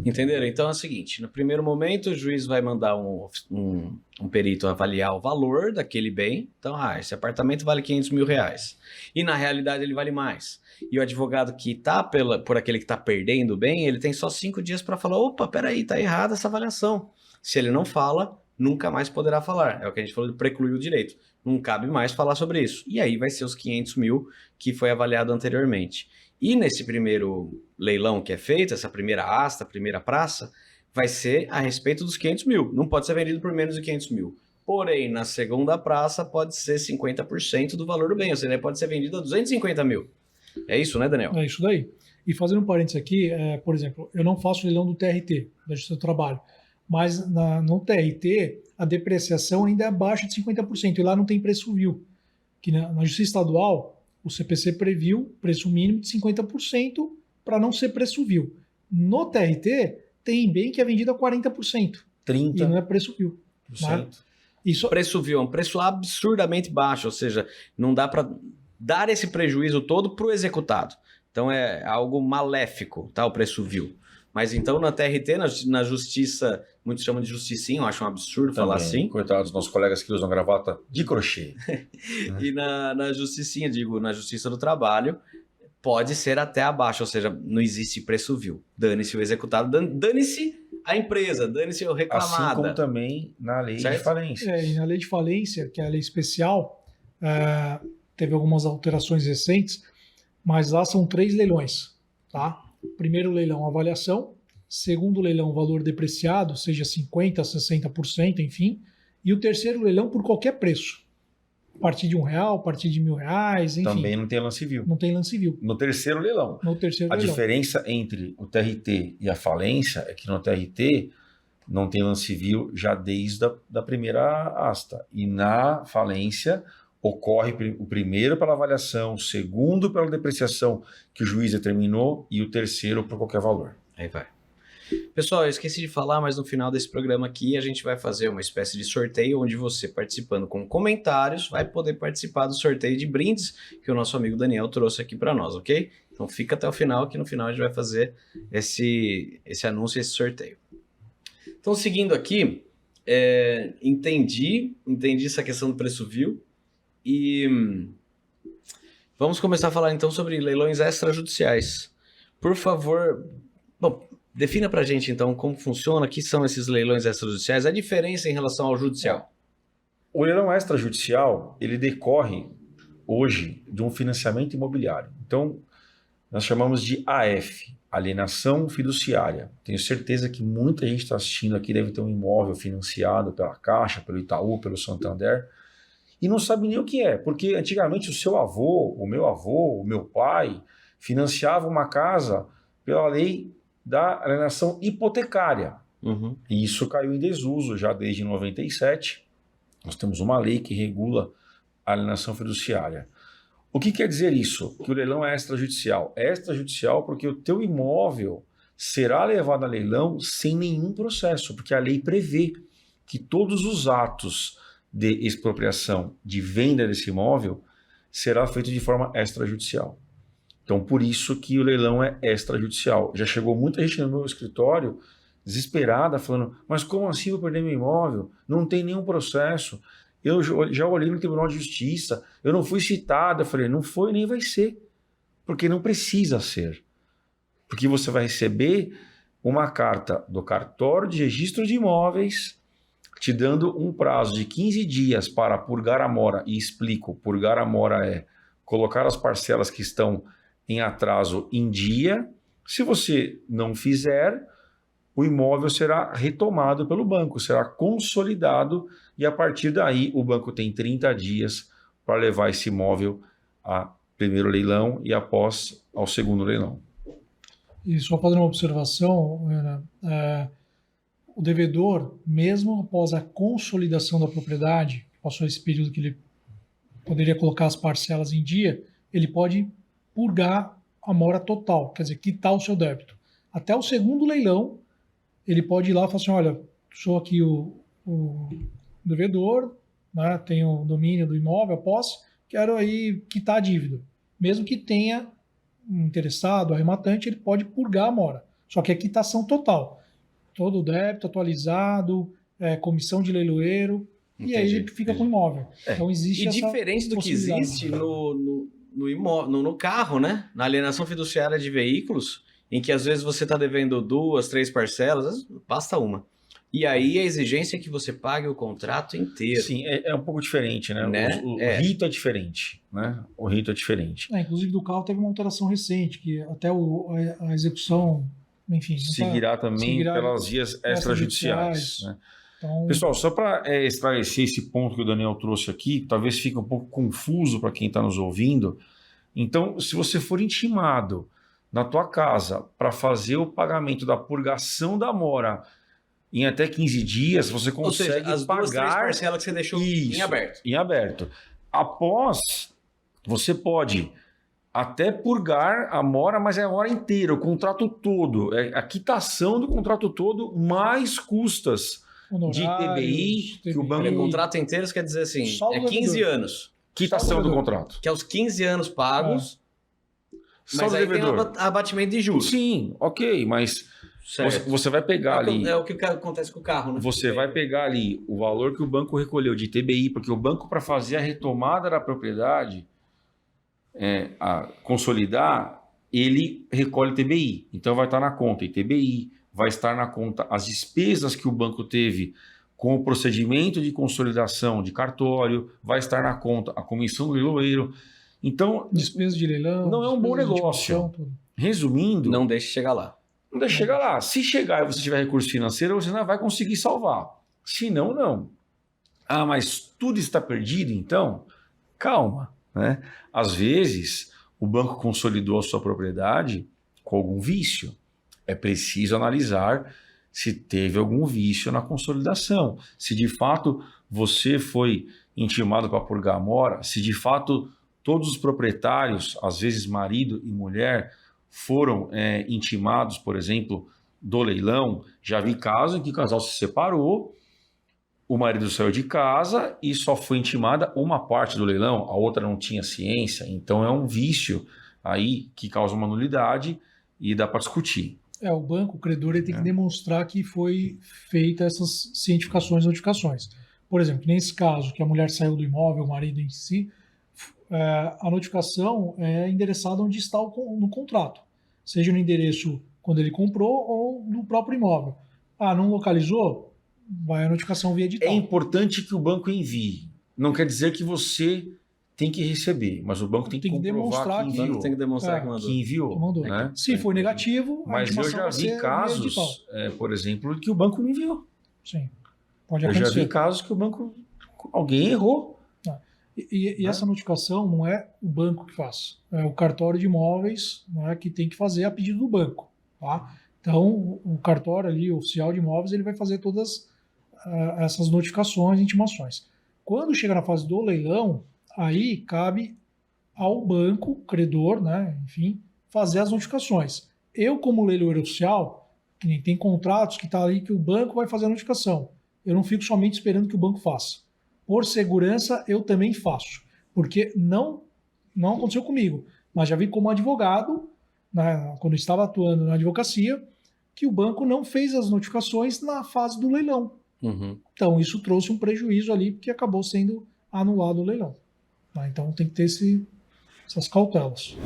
Entenderam? Então é o seguinte, no primeiro momento o juiz vai mandar um perito avaliar o valor daquele bem. Então, esse apartamento vale 500 mil reais. E na realidade ele vale mais. E o advogado que está por aquele que está perdendo o bem, ele tem só 5 dias para falar, opa, peraí, tá errada essa avaliação. Se ele não fala, nunca mais poderá falar. É o que a gente falou de precluir o direito. Não cabe mais falar sobre isso. E aí vai ser os 500 mil que foi avaliado anteriormente. E nesse primeiro leilão que é feito, essa primeira asta, primeira praça, vai ser a respeito dos 500 mil. Não pode ser vendido por menos de 500 mil. Porém, na segunda praça pode ser 50% do valor do bem. Ou seja, pode ser vendido a 250 mil. É isso, né, Daniel? É isso daí. E fazendo um parênteses aqui, por exemplo, eu não faço leilão do TRT, da Justiça do Trabalho. Mas no TRT, a depreciação ainda é abaixo de 50%. E lá não tem preço vil. Que na Justiça Estadual, o CPC previu preço mínimo de 50% para não ser preço vil. No TRT, tem bem que é vendido a 40%. 30%. E não é preço vil. Né? Isso... Preço vil é um preço absurdamente baixo. Ou seja, não dá para dar esse prejuízo todo para o executado. Então é algo maléfico, tá? O preço vil. Mas então na TRT, na justiça, muitos chamam de justicinha, eu acho um absurdo falar assim. Coitados dos nossos colegas que usam gravata de crochê. E na justicinha, na Justiça do Trabalho, pode ser até abaixo, ou seja, não existe preço vil. Dane-se o executado, dane-se a empresa, dane-se o reclamado. Assim como também na lei de falência. E na lei de falência, que é a lei especial, teve algumas alterações recentes, Mas lá são 3 leilões, tá? Primeiro leilão, avaliação. Segundo leilão, valor depreciado, seja 50%, 60%, enfim. E o terceiro leilão por qualquer preço. A partir de R$1, a partir de R$1.000, enfim. Também não tem lance civil. Não tem lance civil. No terceiro leilão. No terceiro A leilão. diferença entre o TRT e a falência é que no TRT não tem lance civil já desde da primeira asta. E na falência ocorre o primeiro pela avaliação, o segundo pela depreciação que o juiz determinou e o terceiro por qualquer valor. Aí vai. Pessoal, eu esqueci de falar, mas no final desse programa aqui a gente vai fazer uma espécie de sorteio onde você, participando com comentários, vai poder participar do sorteio de brindes que o nosso amigo Daniel trouxe aqui para nós, ok? Então fica até o final, que no final a gente vai fazer esse anúncio, esse sorteio. Então, seguindo aqui, entendi essa questão do preço vil e vamos começar a falar então sobre leilões extrajudiciais. Por favor, bom, defina pra gente então como funciona, o que são esses leilões extrajudiciais, a diferença em relação ao judicial. O leilão extrajudicial, ele decorre hoje de um financiamento imobiliário. Então, nós chamamos de AF, alienação fiduciária. Tenho certeza que muita gente está assistindo aqui deve ter um imóvel financiado pela Caixa, pelo Itaú, pelo Santander, e não sabe nem o que é, porque antigamente o seu avô, o meu pai, financiava uma casa pela lei da alienação hipotecária. Uhum. E isso caiu em desuso já desde 97. Nós temos uma lei que regula a alienação fiduciária. O que quer dizer isso? Que o leilão é extrajudicial. É extrajudicial porque o teu imóvel será levado a leilão sem nenhum processo, porque a lei prevê que todos os atos de expropriação, de venda desse imóvel, será feito de forma extrajudicial. Então, por isso que o leilão é extrajudicial. Já chegou muita gente no meu escritório desesperada, falando, mas como assim eu vou perder meu imóvel? Não tem nenhum processo. Eu já olhei no Tribunal de Justiça, eu não fui citado. Eu falei, não foi nem vai ser, porque não precisa ser. Porque você vai receber uma carta do cartório de registro de imóveis te dando um prazo de 15 dias para purgar a mora, e explico, purgar a mora é colocar as parcelas que estão em atraso em dia. Se você não fizer, o imóvel será retomado pelo banco, será consolidado e a partir daí o banco tem 30 dias para levar esse imóvel a primeiro leilão e após ao segundo leilão. E só fazendo uma observação, Ana, o devedor, mesmo após a consolidação da propriedade, passou esse período que ele poderia colocar as parcelas em dia, ele pode purgar a mora total, quer dizer, quitar o seu débito. Até o segundo leilão, ele pode ir lá e falar assim, olha, sou aqui o devedor, né, tenho o domínio do imóvel, a posse, quero aí quitar a dívida. Mesmo que tenha um interessado, arrematante, ele pode purgar a mora. Só que é quitação total. Todo o débito atualizado, comissão de leiloeiro, Entendi, e aí ele fica com o imóvel. Então existe E essa diferente do que possibilidade. existe no carro, né? Na alienação fiduciária de veículos, em que às vezes você está devendo 2, 3 parcelas, às vezes basta uma. E aí a exigência é que você pague o contrato inteiro. Sim, é um pouco diferente, né? O rito é diferente, né? O rito é diferente. Inclusive do carro teve uma alteração recente, que até a execução, enfim... Seguirá também pelas vias extrajudiciais, né? Então, pessoal, só para esclarecer esse ponto que o Daniel trouxe aqui, talvez fique um pouco confuso para quem está nos ouvindo. Então, se você for intimado na tua casa para fazer o pagamento da purgação da mora em até 15 dias, você consegue, ou seja, as pagar 2, 3 parcelas que você deixou isso, em aberto. Em aberto. Após, você pode até purgar a mora, mas é a mora inteira, o contrato todo. É a quitação do contrato todo mais custas de TBI que o banco... O contrato inteiro quer dizer assim, Só é 15 anos. Quitação do contrato. Que é os 15 anos pagos, Só mas do aí devedor. tem abatimento de juros. Sim, ok, mas Certo. você vai pegar ali... É o que acontece com o carro, né? Você vai pegar ali o valor que o banco recolheu de TBI, porque o banco, para fazer a retomada da propriedade, a consolidar, ele recolhe TBI. Então vai estar na conta ITBI, vai estar na conta as despesas que o banco teve com o procedimento de consolidação de cartório, vai estar na conta a comissão do leiloeiro. Então, Despesa de leilão. não é um bom despesa de negócio. intimação, tudo. resumindo, Não deixe chegar lá. não deixa chegar lá. Se chegar e você tiver recurso financeiro, você não vai conseguir salvar. Se não, não. Ah, mas tudo está perdido, então? Calma, né? Às vezes, o banco consolidou a sua propriedade com algum vício. É preciso analisar se teve algum vício na consolidação. Se de fato você foi intimado para purgar a mora, se de fato todos os proprietários, às vezes marido e mulher, foram intimados, por exemplo, do leilão. Já vi casos em que o casal se separou, o marido saiu de casa e só foi intimada uma parte do leilão, a outra não tinha ciência. Então é um vício aí que causa uma nulidade e dá para discutir. O banco, o credor, ele tem que demonstrar que foi feita essas cientificações, notificações. Por exemplo, nesse caso, que a mulher saiu do imóvel, o marido em si, a notificação é endereçada onde está no contrato, seja no endereço quando ele comprou ou no próprio imóvel. Não localizou? Vai a notificação via edital. É importante que o banco envie. Não quer dizer que você tem que receber, mas o banco tem que comprovar que enviou. Tem que demonstrar que mandou. Que enviou. Que mandou. Né? Se for negativo, mas eu já vi casos, por exemplo, que o banco não enviou. Sim, pode Eu acontecer. já vi casos que o banco, alguém errou. E essa notificação não é o banco que faz, é o cartório de imóveis, né, que tem que fazer a pedido do banco. Tá? Então, o cartório ali, o oficial de imóveis, ele vai fazer todas essas notificações, intimações. Quando chega na fase do leilão, aí cabe ao banco, credor, né, enfim, fazer as notificações. Eu, como leiloeiro oficial, que nem tem contratos que está ali que o banco vai fazer a notificação. Eu não fico somente esperando que o banco faça. Por segurança, eu também faço. Porque não aconteceu comigo, mas já vi como advogado, né, quando eu estava atuando na advocacia, que o banco não fez as notificações na fase do leilão. Uhum. Então, isso trouxe um prejuízo ali, porque acabou sendo anulado o leilão. Então, tem que ter essas cautelas.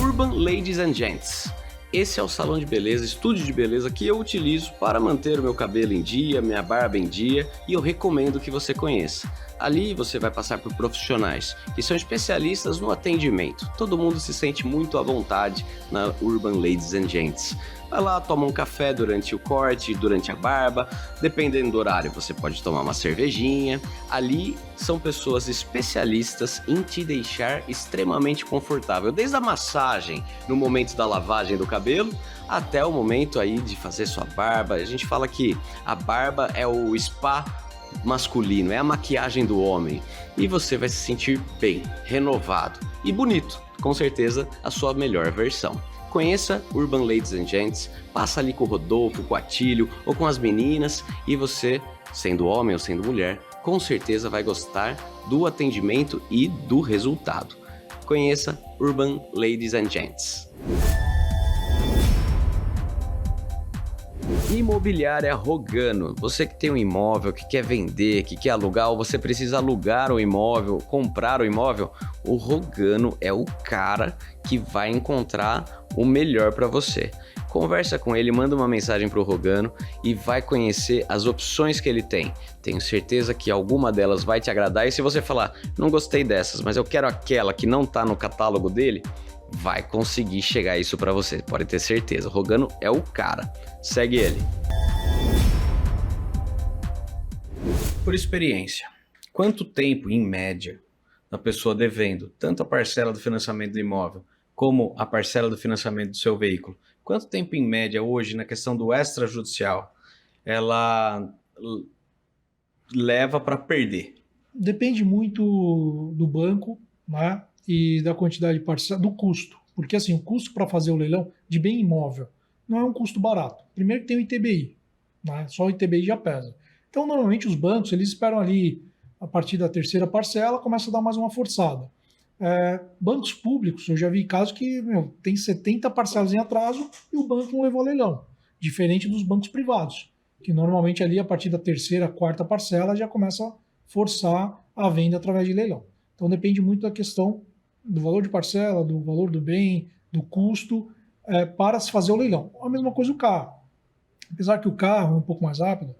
Urban Ladies and Gents. Esse é o salão de beleza, estúdio de beleza que eu utilizo para manter o meu cabelo em dia, minha barba em dia, e eu recomendo que você conheça. Ali você vai passar por profissionais que são especialistas no atendimento. Todo mundo se sente muito à vontade na Urban Ladies and Gents. Vai lá, toma um café durante o corte, durante a barba, dependendo do horário você pode tomar uma cervejinha. Ali são pessoas especialistas em te deixar extremamente confortável, desde a massagem no momento da lavagem do cabelo até o momento aí de fazer sua barba. A gente fala que a barba é o spa masculino, é a maquiagem do homem, e você vai se sentir bem, renovado e bonito, com certeza a sua melhor versão. Conheça Urban Ladies and Gents, passa ali com o Rodolfo, com o Atílio ou com as meninas, e você, sendo homem ou sendo mulher, com certeza vai gostar do atendimento e do resultado. Conheça Urban Ladies and Gents. Imobiliária Rogano. Você que tem um imóvel, que quer vender, que quer alugar, ou você precisa alugar o imóvel, comprar o imóvel, o Rogano é o cara que vai encontrar o melhor para você. Conversa com ele, manda uma mensagem para o Rogano e vai conhecer as opções que ele tem. Tenho certeza que alguma delas vai te agradar, e se você falar, não gostei dessas, mas eu quero aquela que não está no catálogo dele, vai conseguir chegar isso para você, pode ter certeza. O Rogano é o cara. Segue ele. Por experiência, quanto tempo, em média, a pessoa devendo tanto a parcela do financiamento do imóvel como a parcela do financiamento do seu veículo, quanto tempo, em média, hoje, na questão do extrajudicial, ela leva para perder? Depende muito do banco, né? E da quantidade de parcela, do custo. Porque assim, o custo para fazer o leilão de bem imóvel não é um custo barato. Primeiro que tem o ITBI, né? Só o ITBI já pesa. Então, normalmente os bancos, eles esperam ali, a partir da terceira parcela, começa a dar mais uma forçada. Bancos públicos, eu já vi casos que tem 70 parcelas em atraso e o banco não levou leilão. Diferente dos bancos privados, que normalmente ali, a partir da terceira, quarta parcela, já começa a forçar a venda através de leilão. Então, depende muito da questão do valor de parcela, do valor do bem, do custo, para se fazer o leilão. A mesma coisa o carro. Apesar que o carro é um pouco mais rápido,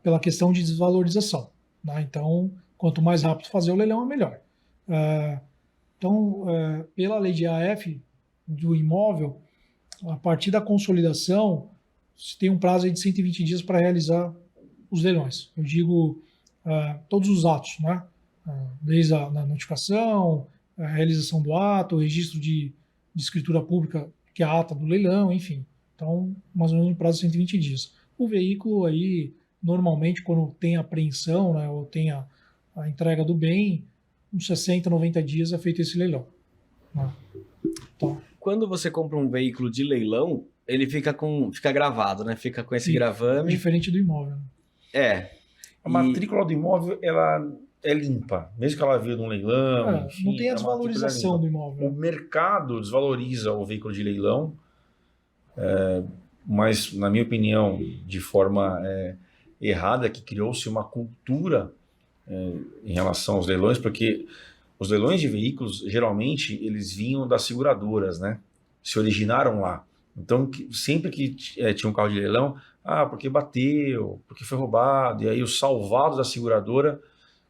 pela questão de desvalorização. Né? Então, Quanto mais rápido fazer o leilão, é melhor. Então, pela lei de AF do imóvel, a partir da consolidação, se tem um prazo aí de 120 dias para realizar os leilões. Eu digo todos os atos, né? Desde a notificação, a realização do ato, o registro de escritura pública, que é a ata do leilão, enfim. Então, mais ou menos um prazo de 120 dias. O veículo aí, normalmente, quando tem apreensão, né, ou tem a entrega do bem, uns 60, 90 dias é feito esse leilão. Né? Então, quando você compra um veículo de leilão, ele fica gravado, né? Fica com esse gravame. Diferente do imóvel. Né? A matrícula do imóvel, ela é limpa, mesmo que ela veio de um leilão, enfim, não tem a desvalorização do imóvel. O mercado desvaloriza o veículo de leilão, mas, na minha opinião, de forma errada, que criou-se uma cultura em relação aos leilões, porque os leilões de veículos, geralmente, eles vinham das seguradoras, né? Se originaram lá. Então, sempre que tinha um carro de leilão, porque bateu, porque foi roubado, e aí os salvados da seguradora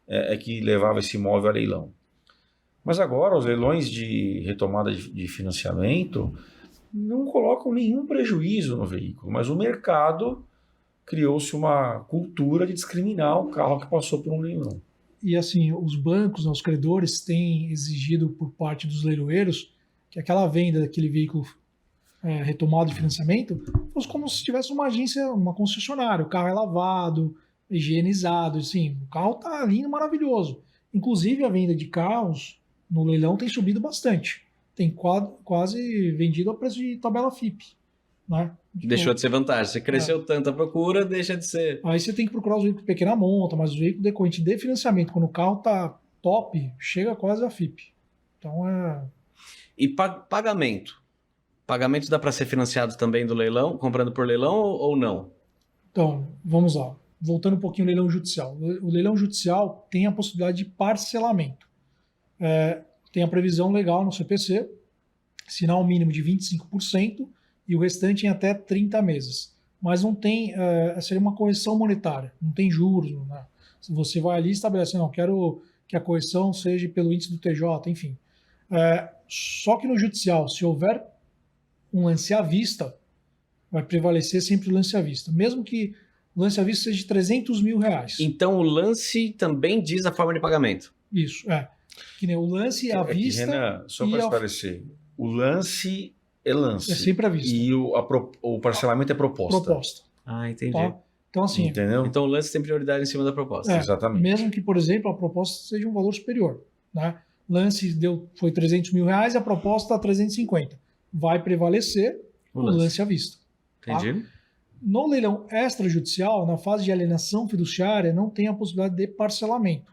é que levava esse imóvel a leilão. Mas agora, os leilões de retomada de financiamento não colocam nenhum prejuízo no veículo, mas o mercado criou-se uma cultura de discriminar o carro que passou por um leilão. E assim, os bancos, os credores têm exigido por parte dos leiloeiros que aquela venda daquele veículo retomado de financiamento fosse como se tivesse uma agência, uma concessionária. O carro é lavado, higienizado, assim, o carro está lindo, maravilhoso. Inclusive, a venda de carros no leilão tem subido bastante. Tem quase vendido a preço de tabela FIP. Né? Deixou de ser vantagem. Você cresceu tanto a procura, deixa de ser. Aí você tem que procurar os veículos de pequena monta, mas o veículo decorrente de financiamento, quando o carro está top, chega quase a FIP. Então E pagamento? Pagamento dá para ser financiado também do leilão, comprando por leilão ou não? Então, vamos lá. Voltando um pouquinho ao leilão judicial. O leilão judicial tem a possibilidade de parcelamento. Tem a previsão legal no CPC, sinal mínimo de 25% e o restante em até 30 meses. Mas não tem, seria uma correção monetária, não tem juros. Né? Você vai ali e estabelece, não, quero que a correção seja pelo índice do TJ, enfim. Só que no judicial, se houver um lance à vista, vai prevalecer sempre o lance à vista. Mesmo que o lance à vista seja de 300 mil reais. Então o lance também diz a forma de pagamento. Isso, que nem o lance à vista. Renan, só para esclarecer, o lance é lance. É sempre à vista. E o parcelamento é proposta. Proposta. Entendi. Tá? Então, assim. Entendeu? Então o lance tem prioridade em cima da proposta. Exatamente. Mesmo que, por exemplo, a proposta seja um valor superior. Né? Lance foi 300 mil reais e a proposta 350. Vai prevalecer o lance à vista. Entendi. Tá? No leilão extrajudicial, na fase de alienação fiduciária, não tem a possibilidade de parcelamento.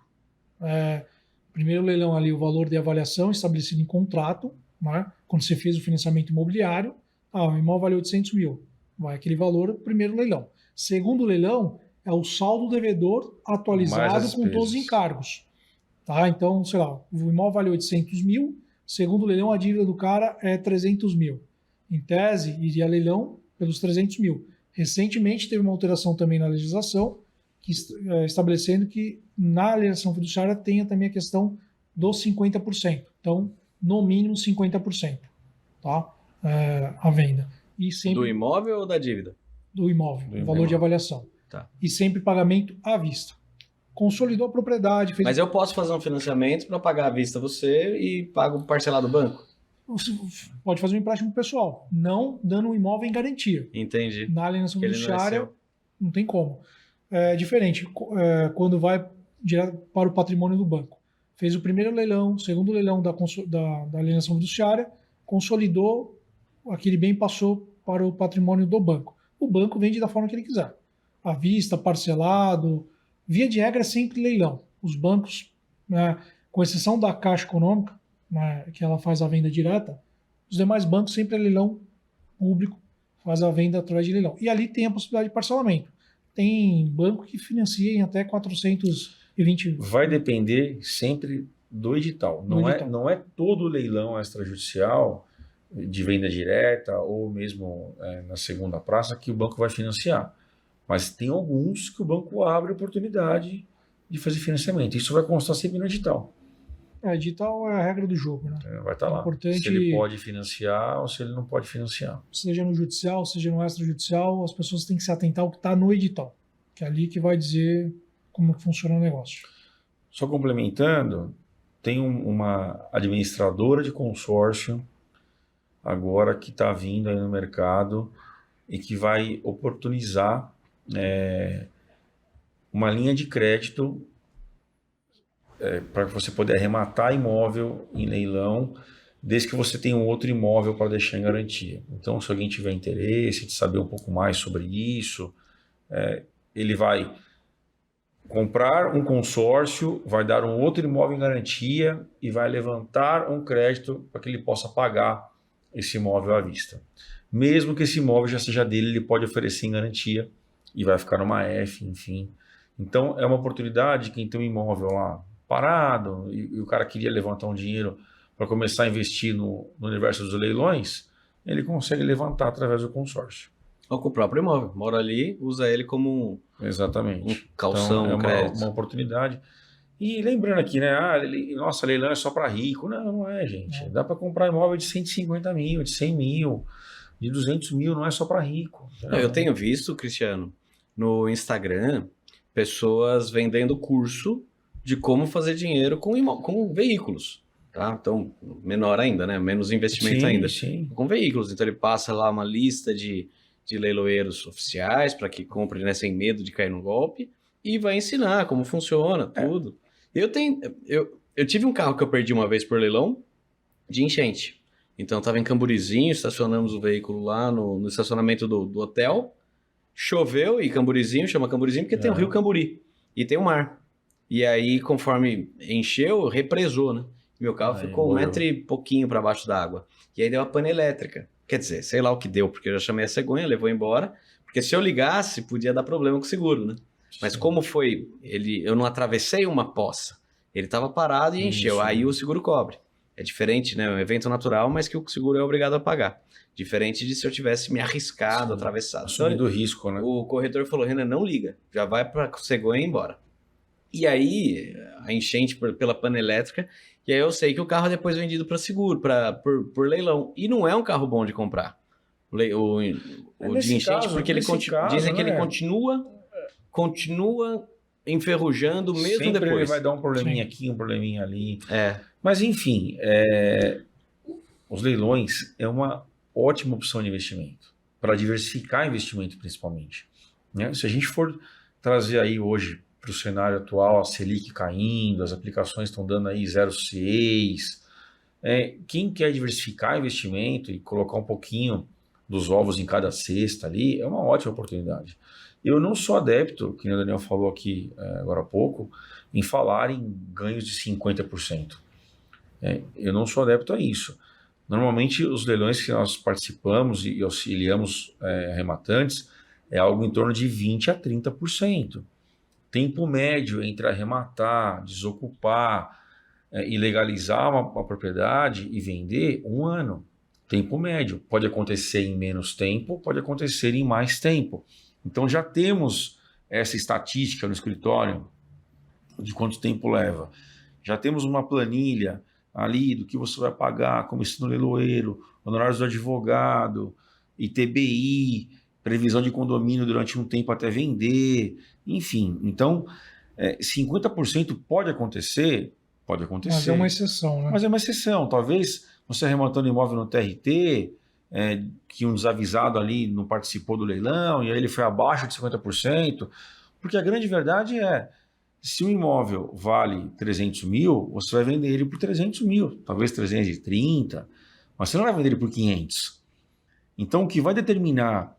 Primeiro leilão ali, o valor de avaliação estabelecido em contrato, né? Quando você fez o financiamento imobiliário, o imóvel valeu 800 mil. Vai aquele valor, primeiro leilão. Segundo leilão, é o saldo devedor atualizado com todos os encargos. Tá? Então, sei lá, o imóvel valeu 800 mil, segundo leilão, a dívida do cara é 300 mil. Em tese, iria leilão pelos 300 mil. Recentemente, teve uma alteração também na legislação, estabelecendo que na alienação fiduciária tenha também a questão dos 50%. Então, no mínimo 50%. Tá? A venda. E sempre, do imóvel ou da dívida? Do imóvel, o valor de avaliação. Tá. E sempre pagamento à vista. Consolidou a propriedade. Mas eu posso fazer um financiamento para pagar à vista você e pago parcelado do banco? Você pode fazer um empréstimo pessoal, não dando o imóvel em garantia. Entendi. Na alienação fiduciária, não tem como. É diferente quando vai direto para o patrimônio do banco. Fez o primeiro leilão, o segundo leilão da alienação fiduciária, consolidou, aquele bem passou para o patrimônio do banco. O banco vende da forma que ele quiser. À vista, parcelado, via de regra é sempre leilão. Os bancos, com exceção da Caixa Econômica, que ela faz a venda direta, os demais bancos sempre é leilão público, faz a venda através de leilão. E ali tem a possibilidade de parcelamento. Tem banco que financia em até 420... Vai depender sempre do edital. Não é todo leilão extrajudicial de venda direta ou mesmo na segunda praça que o banco vai financiar. Mas tem alguns que o banco abre oportunidade de fazer financiamento. Isso vai constar sempre no edital. Digital é a regra do jogo, né? Vai estar lá. Importante, se ele pode financiar ou se ele não pode financiar. Seja no judicial, seja no extrajudicial, as pessoas têm que se atentar ao que está no edital, que é ali que vai dizer como que funciona o negócio. Só complementando, tem uma administradora de consórcio agora que está vindo aí no mercado e que vai oportunizar uma linha de crédito para você poder arrematar imóvel em leilão, desde que você tenha um outro imóvel para deixar em garantia. Então, se alguém tiver interesse de saber um pouco mais sobre isso, ele vai comprar um consórcio, vai dar um outro imóvel em garantia e vai levantar um crédito para que ele possa pagar esse imóvel à vista. Mesmo que esse imóvel já seja dele, ele pode oferecer em garantia e vai ficar numa F, enfim. Então, é uma oportunidade, quem tem um imóvel lá parado e o cara queria levantar um dinheiro para começar a investir no universo dos leilões, ele consegue levantar através do consórcio. Ou com o próprio imóvel. Mora ali, usa ele como Exatamente. um calção, então, um crédito. Uma oportunidade. E lembrando aqui, né? Nossa, leilão é só para rico. Não, não é, gente. Não. Dá para comprar imóvel de 150 mil, de 100 mil, de 200 mil, não é só para rico. Eu tenho visto, Cristiano, no Instagram, pessoas vendendo curso de como fazer dinheiro com veículos. Tá? Então, menor ainda, né? Menos investimento ainda. Sim. Com veículos. Então, ele passa lá uma lista de leiloeiros oficiais para que compre, né, sem medo de cair no golpe e vai ensinar como funciona, tudo. Eu tive um carro que eu perdi uma vez por leilão de enchente. Então, estava em Camburizinho, estacionamos o veículo lá no estacionamento do hotel, choveu e Camburizinho, chama Camburizinho porque tem o rio Camburi e tem o mar. E aí, conforme encheu, represou, né? Meu carro ficou 1 metro e pouquinho para baixo da água. E aí deu uma pane elétrica. Quer dizer, sei lá o que deu, porque eu já chamei a cegonha, levou embora. Porque se eu ligasse, podia dar problema com o seguro, né? Mas como foi, eu não atravessei uma poça. Ele estava parado e encheu. Aí o seguro cobre. É diferente, né? É um evento natural, mas que o seguro é obrigado a pagar. Diferente de se eu tivesse me arriscado, atravessado. Assumindo o risco, né? O corretor falou, Renan, não liga. Já vai para a cegonha e ir embora. E aí, a enchente pela pane elétrica, e aí eu sei que o carro é depois vendido para seguro, por leilão. E não é um carro bom de comprar, o de enchente, caso, porque dizem que ele continua enferrujando mesmo sempre depois. Ele vai dar um probleminha aqui, um probleminha ali. É. Mas enfim, os leilões é uma ótima opção de investimento, para diversificar investimento principalmente. Né? Se a gente for trazer aí hoje para o cenário atual, a Selic caindo, as aplicações estão dando aí 0,6. Quem quer diversificar investimento e colocar um pouquinho dos ovos em cada cesta ali, é uma ótima oportunidade. Eu não sou adepto, que o Daniel falou aqui agora há pouco, em falar em ganhos de 50%. Eu não sou adepto a isso. Normalmente, os leilões que nós participamos e auxiliamos arrematantes é algo em torno de 20% a 30%. Tempo médio entre arrematar, desocupar e legalizar uma propriedade e vender, 1 ano. Tempo médio. Pode acontecer em menos tempo, pode acontecer em mais tempo. Então já temos essa estatística no escritório de quanto tempo leva. Já temos uma planilha ali do que você vai pagar, comissão do leiloeiro, honorários do advogado, ITBI, previsão de condomínio durante um tempo até vender, enfim. Então, 50% pode acontecer. Mas é uma exceção, né? Mas é uma exceção. Talvez você arrematando imóvel no TRT, que um desavisado ali não participou do leilão, e aí ele foi abaixo de 50%, porque a grande verdade é, se um imóvel vale 300 mil, você vai vender ele por 300 mil, talvez 330, mas você não vai vender ele por 500. Então, o que vai determinar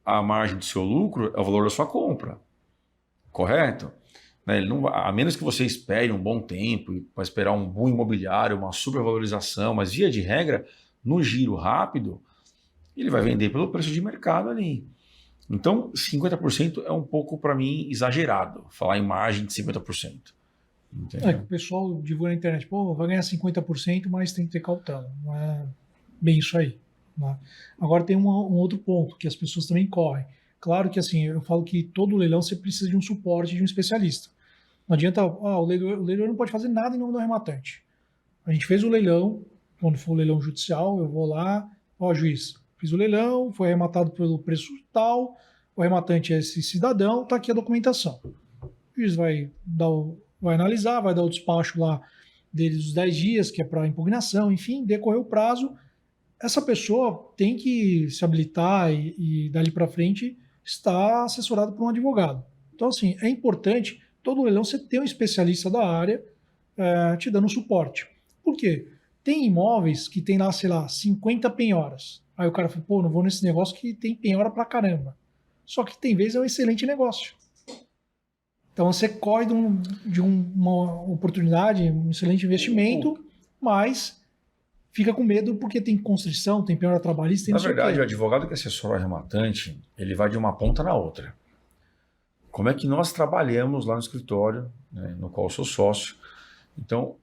a margem do seu lucro é o valor da sua compra, correto? Ele não, a menos que você espere um bom tempo para esperar um boom imobiliário, uma supervalorização, mas via de regra, no giro rápido, ele vai vender pelo preço de mercado ali. Então, 50% é um pouco, para mim, exagerado, falar em margem de 50%. Entendeu? Que o pessoal divulga na internet, vai ganhar 50%, mas tem que ter cautela. Não é bem isso aí. Né? Agora tem um outro ponto, que as pessoas também correm. Claro que assim, eu falo que todo leilão você precisa de um suporte de um especialista. Não adianta, o leilão não pode fazer nada em nome do arrematante. A gente fez o leilão, quando for o leilão judicial, eu vou lá, juiz, fiz o leilão, foi arrematado pelo preço tal, o arrematante é esse cidadão, tá aqui a documentação. O juiz vai analisar, vai dar o despacho lá dele dos 10 dias, que é para impugnação, enfim, decorreu o prazo, essa pessoa tem que se habilitar e dali para frente estar assessorado por um advogado. Então, assim, é importante, todo leilão você ter um especialista da área te dando suporte. Por quê? Tem imóveis que tem lá, sei lá, 50 penhoras. Aí o cara fala, pô, não vou nesse negócio que tem penhora pra caramba. Só que tem vezes é um excelente negócio. Então você corre de uma oportunidade, um excelente investimento, mas fica com medo porque tem constrição, tem penhora trabalhista. Tem Na verdade, o advogado que assessora o arrematante, ele vai de uma ponta na outra. Como é que nós trabalhamos lá no escritório, né, no qual eu sou sócio. Então,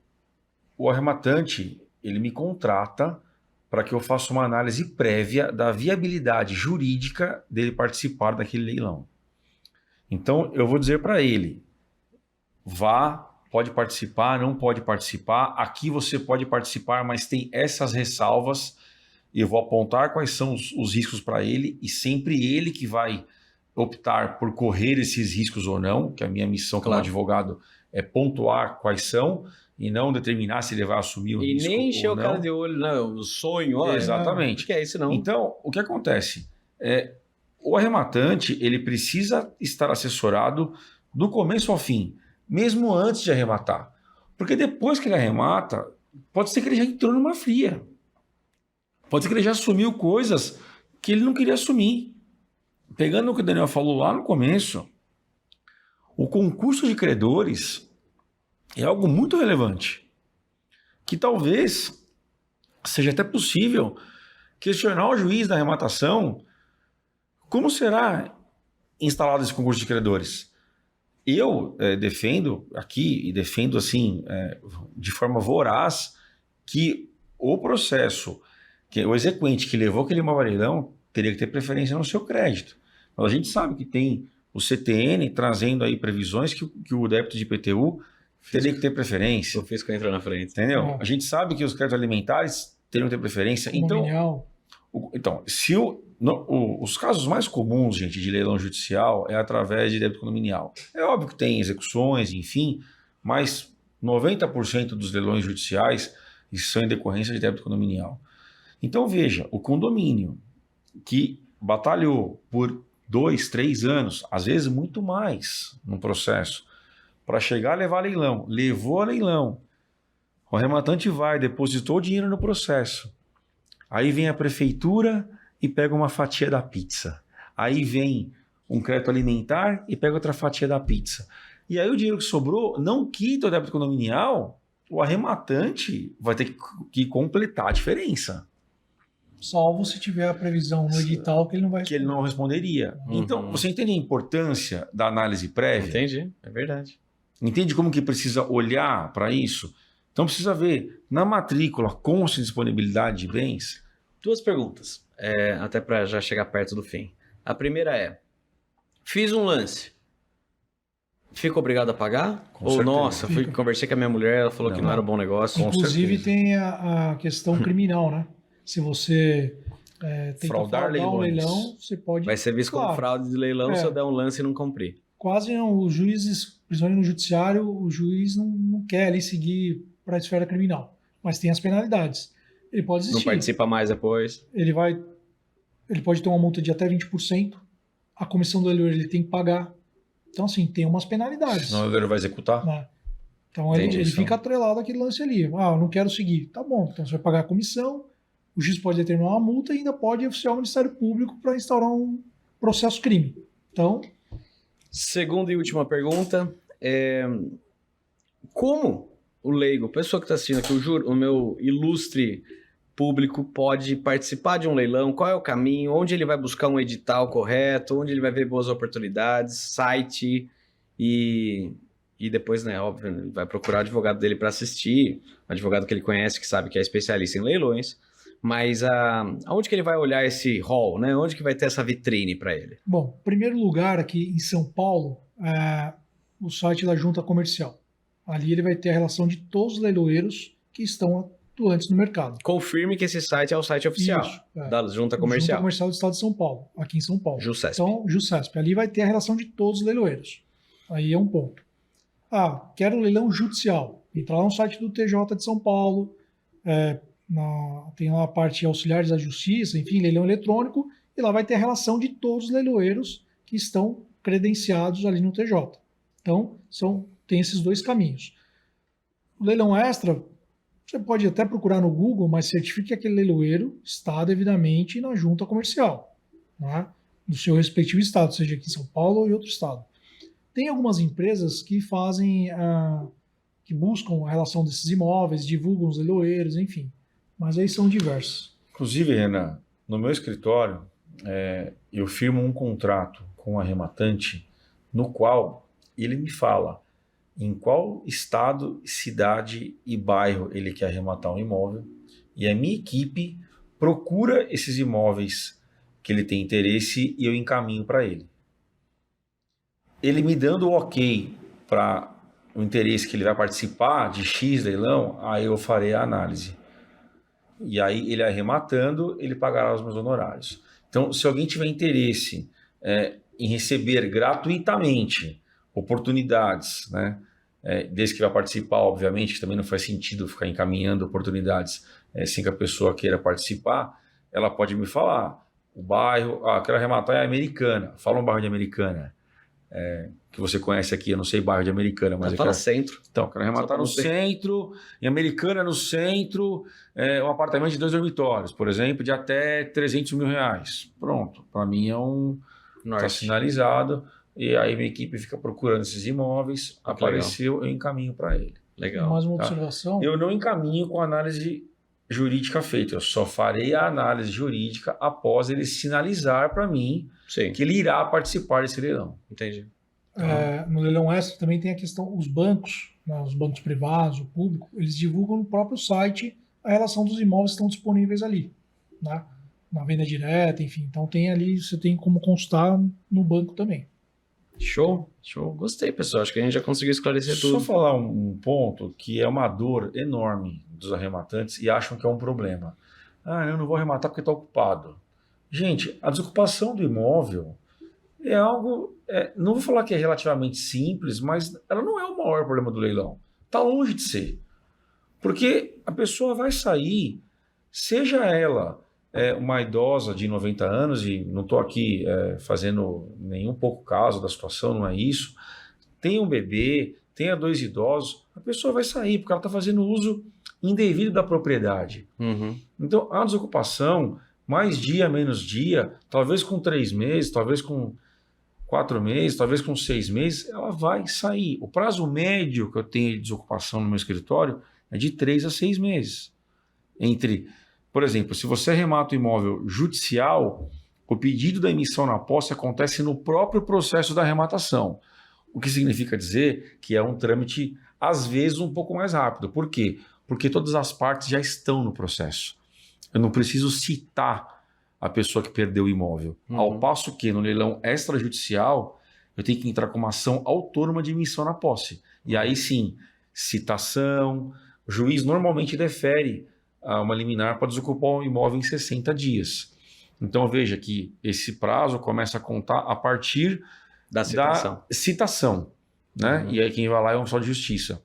o arrematante, ele me contrata para que eu faça uma análise prévia da viabilidade jurídica dele participar daquele leilão. Então, eu vou dizer para ele, pode participar, não pode participar, aqui você pode participar, mas tem essas ressalvas, e eu vou apontar quais são os riscos para ele, e sempre ele que vai optar por correr esses riscos ou não, que a minha missão como advogado é pontuar quais são, e não determinar se ele vai assumir o risco ou não. E nem encher o cara de olho, não, o sonho. Exatamente. Que é isso não. Então, o que acontece? O arrematante, ele precisa estar assessorado do começo ao fim, mesmo antes de arrematar. Porque depois que ele arremata, pode ser que ele já entrou numa fria. Pode ser que ele já assumiu coisas que ele não queria assumir. Pegando o que o Daniel falou lá no começo, o concurso de credores é algo muito relevante, que talvez seja até possível questionar o juiz da arrematação como será instalado esse concurso de credores. Eu defendo aqui, e defendo assim, de forma voraz, que o processo, que o exequente que levou aquele imóvel a leilão teria que ter preferência no seu crédito. Então, a gente sabe que tem o CTN trazendo aí previsões que o débito de IPTU teria que ter preferência. O fisco entra na frente. Entendeu? A gente sabe que os créditos alimentares teriam que ter preferência. Então, se os casos mais comuns, gente, de leilão judicial é através de débito condominial. É óbvio que tem execuções, enfim, mas 90% dos leilões judiciais são em decorrência de débito condominial. Então, veja, o condomínio que batalhou por 2, 3 anos, às vezes muito mais no processo, para chegar a levar a leilão, levou a leilão, o arrematante depositou o dinheiro no processo, aí vem a prefeitura e pega uma fatia da pizza, aí vem um crédito alimentar e pega outra fatia da pizza, e aí o dinheiro que sobrou não quita o débito condominial, o arrematante vai ter que completar a diferença. Salvo se tiver a previsão no edital que ele não vai responder. Que ele não responderia. Então, você entende a importância da análise prévia? Entendi, é verdade. Entende como que precisa olhar para isso? Então precisa ver, na matrícula, consta disponibilidade de bens? 2 perguntas, até para já chegar perto do fim. A primeira é, fiz um lance, fico obrigado a pagar? Com certeza. Nossa, conversei com a minha mulher, ela falou que não era um bom negócio. Inclusive tem a questão criminal, né? Se você tenta fraudar um leilão, você pode... Vai ser visto como fraude de leilão se eu der um lance e não cumprir. Quase não, os juízes, principalmente no judiciário, o juiz não quer ali seguir para a esfera criminal. Mas tem as penalidades. Ele pode desistir. Não participa mais depois. Ele pode ter uma multa de até 20%. A comissão do leiloeiro ele tem que pagar. Então, assim, tem umas penalidades. Senão o leiloeiro vai executar? Né? Então, ele fica atrelado àquele lance ali. Eu não quero seguir. Tá bom, então você vai pagar a comissão, o juiz pode determinar uma multa e ainda pode oficiar o Ministério Público para instaurar um processo crime. Então... Segunda e última pergunta. Como o leigo, a pessoa que está assistindo aqui, o meu ilustre público, pode participar de um leilão? Qual é o caminho? Onde ele vai buscar um edital correto? Onde ele vai ver boas oportunidades? Site e depois, né, óbvio, ele vai procurar o advogado dele para assistir, um advogado que ele conhece, que sabe que é especialista em leilões. Mas aonde que ele vai olhar esse hall, né? Onde que vai ter essa vitrine para ele? Bom, primeiro lugar aqui em São Paulo, o site da junta comercial. Ali ele vai ter a relação de todos os leiloeiros que estão atuantes no mercado. Confirme que esse site é o site oficial Isso, da Junta Comercial. Junta Comercial do Estado de São Paulo, aqui em São Paulo. Juscesp. Então, Juscesp. Ali vai ter a relação de todos os leiloeiros. Aí é um ponto. Quero leilão judicial. Entra lá no site do TJ de São Paulo, tem lá a parte auxiliares da justiça, enfim, leilão eletrônico, e lá vai ter a relação de todos os leiloeiros que estão credenciados ali no TJ. Então, tem esses dois caminhos. O leilão extra, você pode até procurar no Google, mas certifique que aquele leiloeiro está devidamente na junta comercial, né, do seu respectivo estado, seja aqui em São Paulo ou em outro estado. Tem algumas empresas que fazem, que buscam a relação desses imóveis, divulgam os leiloeiros, enfim. Mas aí são diversos. Inclusive, Renan, no meu escritório, eu firmo um contrato com o arrematante, no qual ele me fala em qual estado, cidade e bairro ele quer arrematar um imóvel, e a minha equipe procura esses imóveis que ele tem interesse e eu encaminho para ele. Ele me dando o ok para o interesse que ele vai participar de X leilão, aí eu farei a análise. E aí ele arrematando, ele pagará os meus honorários. Então, se alguém tiver interesse em receber gratuitamente oportunidades, né, desde que vai participar, obviamente, que também não faz sentido ficar encaminhando oportunidades sem que a pessoa queira participar, ela pode me falar, o bairro, quero arrematar em Americana, fala um bairro de Americana, que você conhece aqui, eu não sei bairro de Americana, mas fala centro. Então, quero arrematar no centro, em Americana no centro, um apartamento de 2 dormitórios, por exemplo, de até R$300 mil. Pronto, para mim está sinalizado, e aí minha equipe fica procurando esses imóveis, apareceu, legal. Eu encaminho para ele. Legal. Mais uma observação? Eu não encaminho com análise jurídica feita, eu só farei a análise jurídica após ele sinalizar para mim que ele irá participar desse leilão. Entendi. No leilão extra também tem a questão, os bancos, né, os bancos privados, o público, eles divulgam no próprio site a relação dos imóveis que estão disponíveis ali, né, na venda direta, enfim. Então tem ali, você tem como consultar no banco também. Show. Gostei, pessoal. Acho que a gente já conseguiu esclarecer tudo. Só falar um ponto que é uma dor enorme dos arrematantes e acham que é um problema. Eu não vou arrematar porque está ocupado. Gente, a desocupação do imóvel é algo, não vou falar que é relativamente simples, mas ela não é o maior problema do leilão. Está longe de ser. Porque a pessoa vai sair, seja ela uma idosa de 90 anos, e não estou aqui fazendo nenhum pouco caso da situação, não é isso, tem um bebê, tenha 2 idosos, a pessoa vai sair, porque ela está fazendo uso indevido da propriedade. Uhum. Então, a desocupação, mais dia, menos dia, talvez com 3 meses, talvez com 4 meses, talvez com 6 meses, ela vai sair. O prazo médio que eu tenho de desocupação no meu escritório é de 3 a 6 meses. Por exemplo, se você arremata o imóvel judicial, o pedido da emissão na posse acontece no próprio processo da arrematação. O que significa dizer que é um trâmite, às vezes, um pouco mais rápido. Por quê? Porque todas as partes já estão no processo. Eu não preciso citar a pessoa que perdeu o imóvel. Uhum. Ao passo que no leilão extrajudicial, eu tenho que entrar com uma ação autônoma de emissão na posse. E aí sim, citação, o juiz normalmente defere uma liminar para desocupar o imóvel em 60 dias. Então veja que esse prazo começa a contar a partir da citação, né? Uhum. E aí quem vai lá é um oficial de justiça.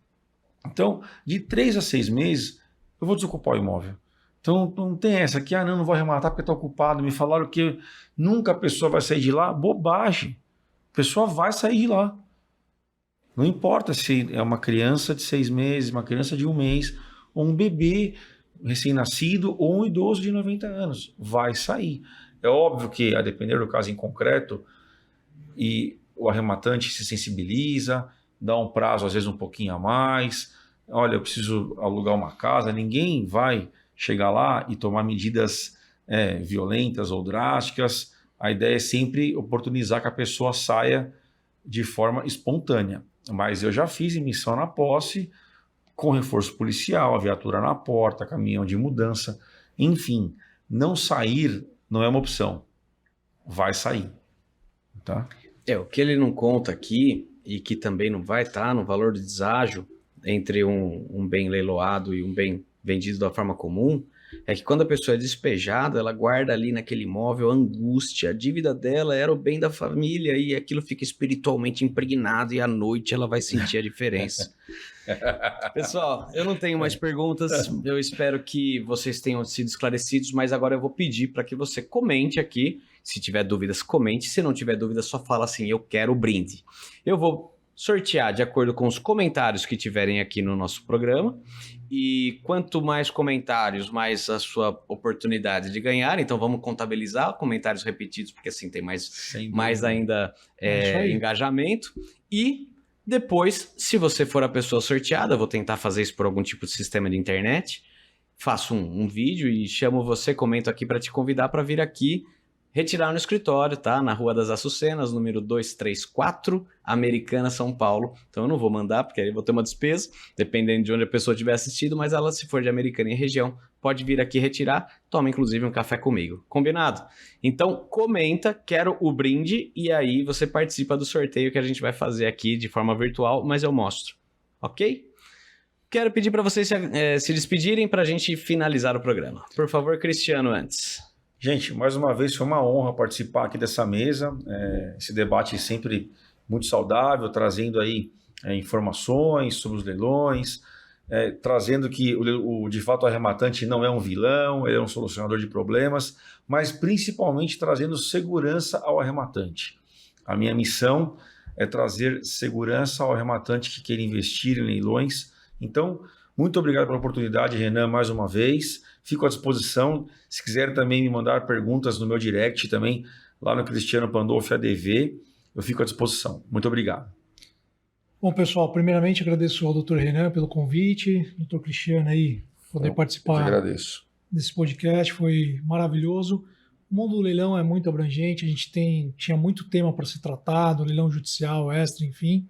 Então, de 3 a 6 meses, eu vou desocupar o imóvel. Então não tem essa aqui, não vou arrematar porque está ocupado, me falaram que nunca a pessoa vai sair de lá. Bobagem. A pessoa vai sair de lá. Não importa se é uma criança de 6 meses, uma criança de 1 mês, ou um bebê recém-nascido, ou um idoso de 90 anos. Vai sair. É óbvio que, a depender do caso em concreto, e o arrematante se sensibiliza, dá um prazo, às vezes, um pouquinho a mais. Olha, eu preciso alugar uma casa. Ninguém vai chegar lá e tomar medidas violentas ou drásticas. A ideia é sempre oportunizar que a pessoa saia de forma espontânea. Mas eu já fiz emissão na posse com reforço policial, a viatura na porta, caminhão de mudança. Enfim, não sair não é uma opção. Vai sair. Tá? O que ele não conta aqui e que também não vai estar no valor de deságio entre um bem leiloado e um bem vendido da forma comum, é que quando a pessoa é despejada, ela guarda ali naquele imóvel a angústia. A dívida dela era o bem da família e aquilo fica espiritualmente impregnado e à noite ela vai sentir a diferença. Pessoal, eu não tenho mais perguntas. Eu espero que vocês tenham sido esclarecidos, mas agora eu vou pedir para que você comente aqui. Se tiver dúvidas, comente. Se não tiver dúvidas, só fala assim, eu quero o brinde. Eu vou sortear de acordo com os comentários que tiverem aqui no nosso programa. E quanto mais comentários, mais a sua oportunidade de ganhar. Então vamos contabilizar comentários repetidos, porque assim tem mais ainda engajamento. E depois, se você for a pessoa sorteada, eu vou tentar fazer isso por algum tipo de sistema de internet. Faço um vídeo e chamo você, comento aqui para te convidar para vir aqui retirar no escritório, tá? Na Rua das Açucenas, número 234, Americana, São Paulo. Então eu não vou mandar, porque aí eu vou ter uma despesa, dependendo de onde a pessoa tiver assistido, mas ela, se for de Americana e região, pode vir aqui retirar, toma inclusive um café comigo. Combinado? Então comenta, quero o brinde, e aí você participa do sorteio que a gente vai fazer aqui de forma virtual, mas eu mostro. Ok? Quero pedir para vocês se despedirem para a gente finalizar o programa. Por favor, Cristiano, antes. Gente, mais uma vez foi uma honra participar aqui dessa mesa, esse debate sempre muito saudável, trazendo aí informações sobre os leilões, trazendo que de fato o arrematante não é um vilão, ele é um solucionador de problemas, mas principalmente trazendo segurança ao arrematante. A minha missão é trazer segurança ao arrematante que queira investir em leilões. Então, muito obrigado pela oportunidade, Renan, mais uma vez. Fico à disposição. Se quiserem também me mandar perguntas no meu direct também, lá no Cristiano Pandolfi ADV, eu fico à disposição. Muito obrigado. Bom, pessoal, primeiramente agradeço ao Dr. Renan pelo convite, Dr. Cristiano aí, poder participar desse podcast, foi maravilhoso. O mundo do leilão é muito abrangente, a gente tinha muito tema para ser tratado, leilão judicial, extra, enfim.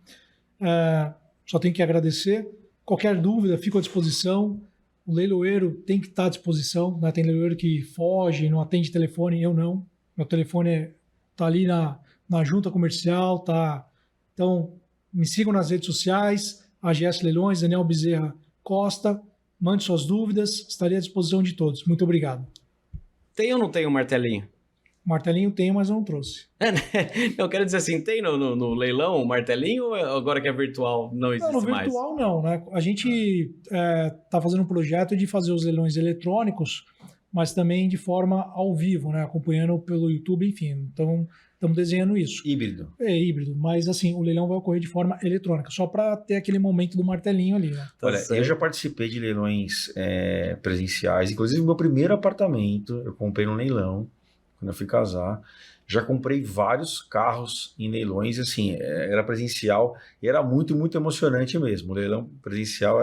Só tenho que agradecer. Qualquer dúvida, fico à disposição. O leiloeiro tem que estar à disposição, né? Tem leiloeiro que foge, não atende telefone, eu não. Meu telefone está ali na junta comercial, tá? Então, me sigam nas redes sociais, AGS Leilões, Daniel Bezerra Costa, mande suas dúvidas, estarei à disposição de todos. Muito obrigado. Tem ou não tem um martelinho? Martelinho tenho, mas eu não trouxe. Eu quero dizer assim, tem no leilão o martelinho ou agora que é virtual não existe mais? No virtual não, né? A gente está fazendo um projeto de fazer os leilões eletrônicos, mas também de forma ao vivo, né? Acompanhando pelo YouTube, enfim. Então, estamos desenhando isso. Híbrido. É híbrido, mas assim, o leilão vai ocorrer de forma eletrônica, só para ter aquele momento do martelinho ali, né? Olha, eu já participei de leilões presenciais, inclusive o meu primeiro apartamento eu comprei no leilão, quando eu fui casar. Já comprei vários carros em leilões, assim, era presencial e era muito, muito emocionante mesmo. O leilão presencial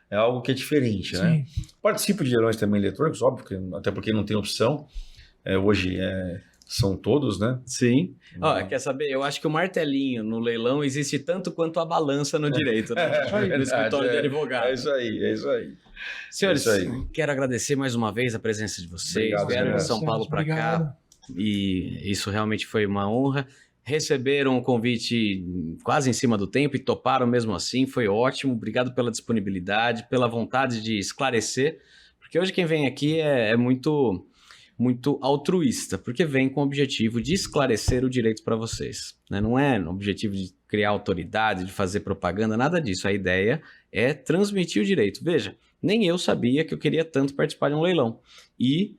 é algo que é diferente, né? Participo de leilões também eletrônicos, óbvio, até porque não tem opção. Hoje são todos, né? Sim. Quer saber? Eu acho que o martelinho no leilão existe tanto quanto a balança no direito, né? No escritório de advogado. É isso aí. Senhores, quero agradecer mais uma vez a presença de vocês. Vieram de São Paulo para cá e isso realmente foi uma honra. Receberam o convite quase em cima do tempo e toparam mesmo assim, foi ótimo. Obrigado pela disponibilidade, pela vontade de esclarecer, porque hoje quem vem aqui é muito altruísta, porque vem com o objetivo de esclarecer o direito para vocês, né? Não é o objetivo de criar autoridade, de fazer propaganda, nada disso. A ideia é transmitir o direito. Veja, nem eu sabia que eu queria tanto participar de um leilão. E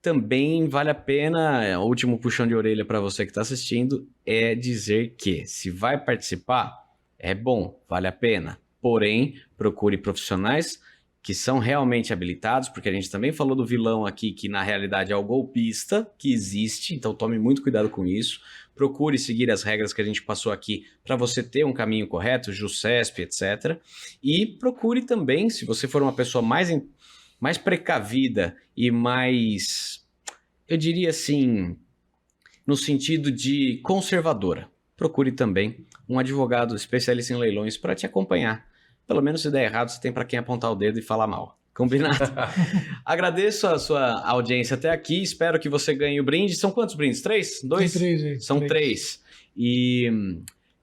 também vale a pena, o último puxão de orelha para você que está assistindo, é dizer que se vai participar, é bom, vale a pena. Porém, procure profissionais que são realmente habilitados, porque a gente também falou do vilão aqui, que na realidade é o golpista, que existe, então tome muito cuidado com isso. Procure seguir as regras que a gente passou aqui para você ter um caminho correto, JuSesp, etc. E procure também, se você for uma pessoa mais precavida e mais, eu diria assim, no sentido de conservadora, procure também um advogado especialista em leilões para te acompanhar. Pelo menos se der errado, você tem para quem apontar o dedo e falar mal. Combinado? Agradeço a sua audiência até aqui. Espero que você ganhe o brinde. São quantos brindes? 3? 2? Tem 3 aí. São 3. E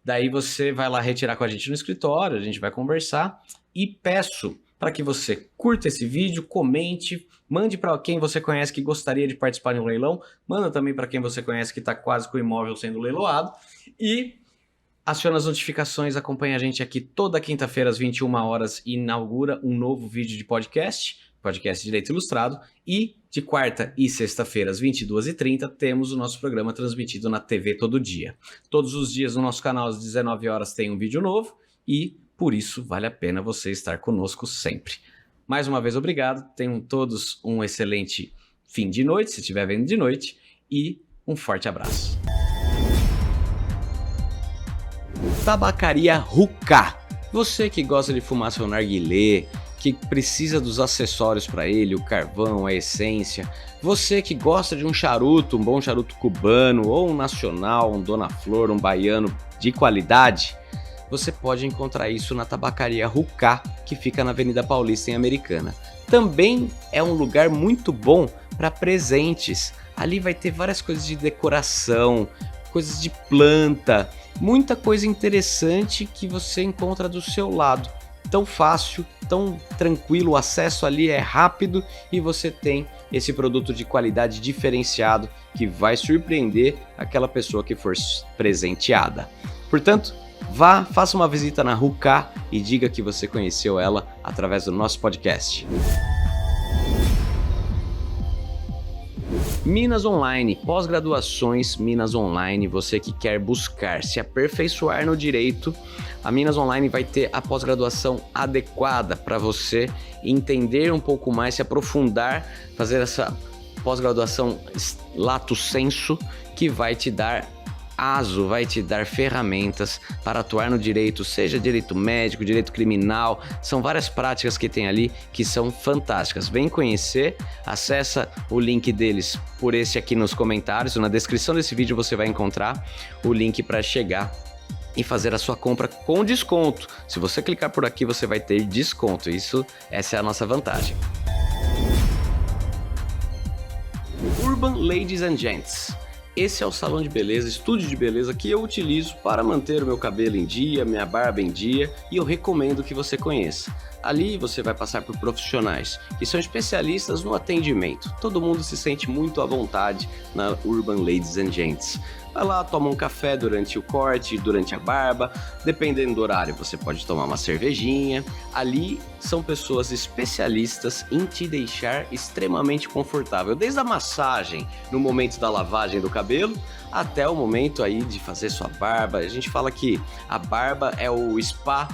Daí você vai lá retirar com a gente no escritório, a gente vai conversar e peço para que você curta esse vídeo, comente, mande para quem você conhece que gostaria de participar de um leilão, manda também para quem você conhece que está quase com o imóvel sendo leiloado e aciona as notificações, acompanha a gente aqui toda quinta-feira às 21 horas e inaugura um novo vídeo de podcast Direito Ilustrado, e de quarta e sexta-feira às 22h30 temos o nosso programa transmitido na TV todo dia. Todos os dias no nosso canal às 19 horas tem um vídeo novo e por isso vale a pena você estar conosco sempre. Mais uma vez obrigado, tenham todos um excelente fim de noite, se estiver vendo de noite, e um forte abraço. Tabacaria Rucá. Você que gosta de fumar seu narguilé, que precisa dos acessórios para ele, o carvão, a essência. Você que gosta de um charuto, um bom charuto cubano, ou um nacional, um Dona Flor, um baiano de qualidade, você pode encontrar isso na Tabacaria Rucá, que fica na Avenida Paulista, em Americana. Também é um lugar muito bom para presentes. Ali vai ter várias coisas de decoração, coisas de planta, muita coisa interessante que você encontra do seu lado. Tão fácil, tão tranquilo, o acesso ali é rápido e você tem esse produto de qualidade diferenciado que vai surpreender aquela pessoa que for presenteada. Portanto, vá, faça uma visita na Rucá e diga que você conheceu ela através do nosso podcast. Minas Online, pós-graduações Minas Online, você que quer buscar se aperfeiçoar no direito, a Minas Online vai ter a pós-graduação adequada para você entender um pouco mais, se aprofundar, fazer essa pós-graduação lato sensu, que vai te dar vai te dar ferramentas para atuar no direito, seja direito médico, direito criminal, são várias práticas que tem ali que são fantásticas. Vem conhecer, acessa o link deles por esse aqui nos comentários, na descrição desse vídeo você vai encontrar o link para chegar e fazer a sua compra com desconto. Se você clicar por aqui você vai ter desconto, essa é a nossa vantagem. Urban Ladies and Gents. Esse é o salão de beleza, estúdio de beleza que eu utilizo para manter o meu cabelo em dia, minha barba em dia, e eu recomendo que você conheça. Ali você vai passar por profissionais que são especialistas no atendimento. Todo mundo se sente muito à vontade na Urban Ladies and Gents. Vai lá, toma um café durante o corte, durante a barba, dependendo do horário você pode tomar uma cervejinha. Ali são pessoas especialistas em te deixar extremamente confortável, desde a massagem no momento da lavagem do cabelo até o momento aí de fazer sua barba. A gente fala que a barba é o spa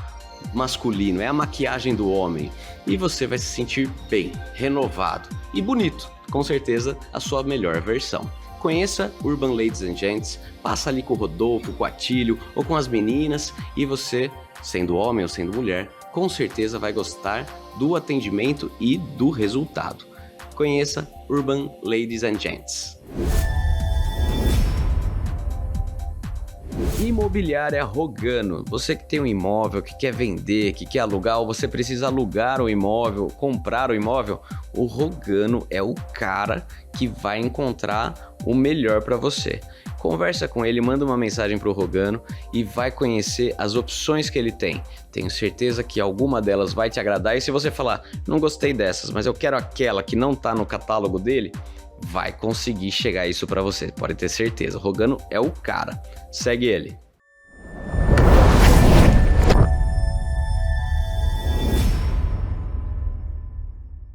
masculino, é a maquiagem do homem, e você vai se sentir bem, renovado e bonito, com certeza a sua melhor versão. Conheça Urban Ladies and Gents, passa ali com o Rodolfo, com o Atílio ou com as meninas e você, sendo homem ou sendo mulher, com certeza vai gostar do atendimento e do resultado. Conheça Urban Ladies and Gents. Imobiliária Rogano. Você que tem um imóvel, que quer vender, que quer alugar, ou você precisa alugar o imóvel, comprar o imóvel, o Rogano é o cara que vai encontrar o melhor para você. Conversa com ele, manda uma mensagem para o Rogano e vai conhecer as opções que ele tem. Tenho certeza que alguma delas vai te agradar, e se você falar, não gostei dessas, mas eu quero aquela que não está no catálogo dele, vai conseguir chegar isso para você, pode ter certeza. O Rogano é o cara. Segue ele.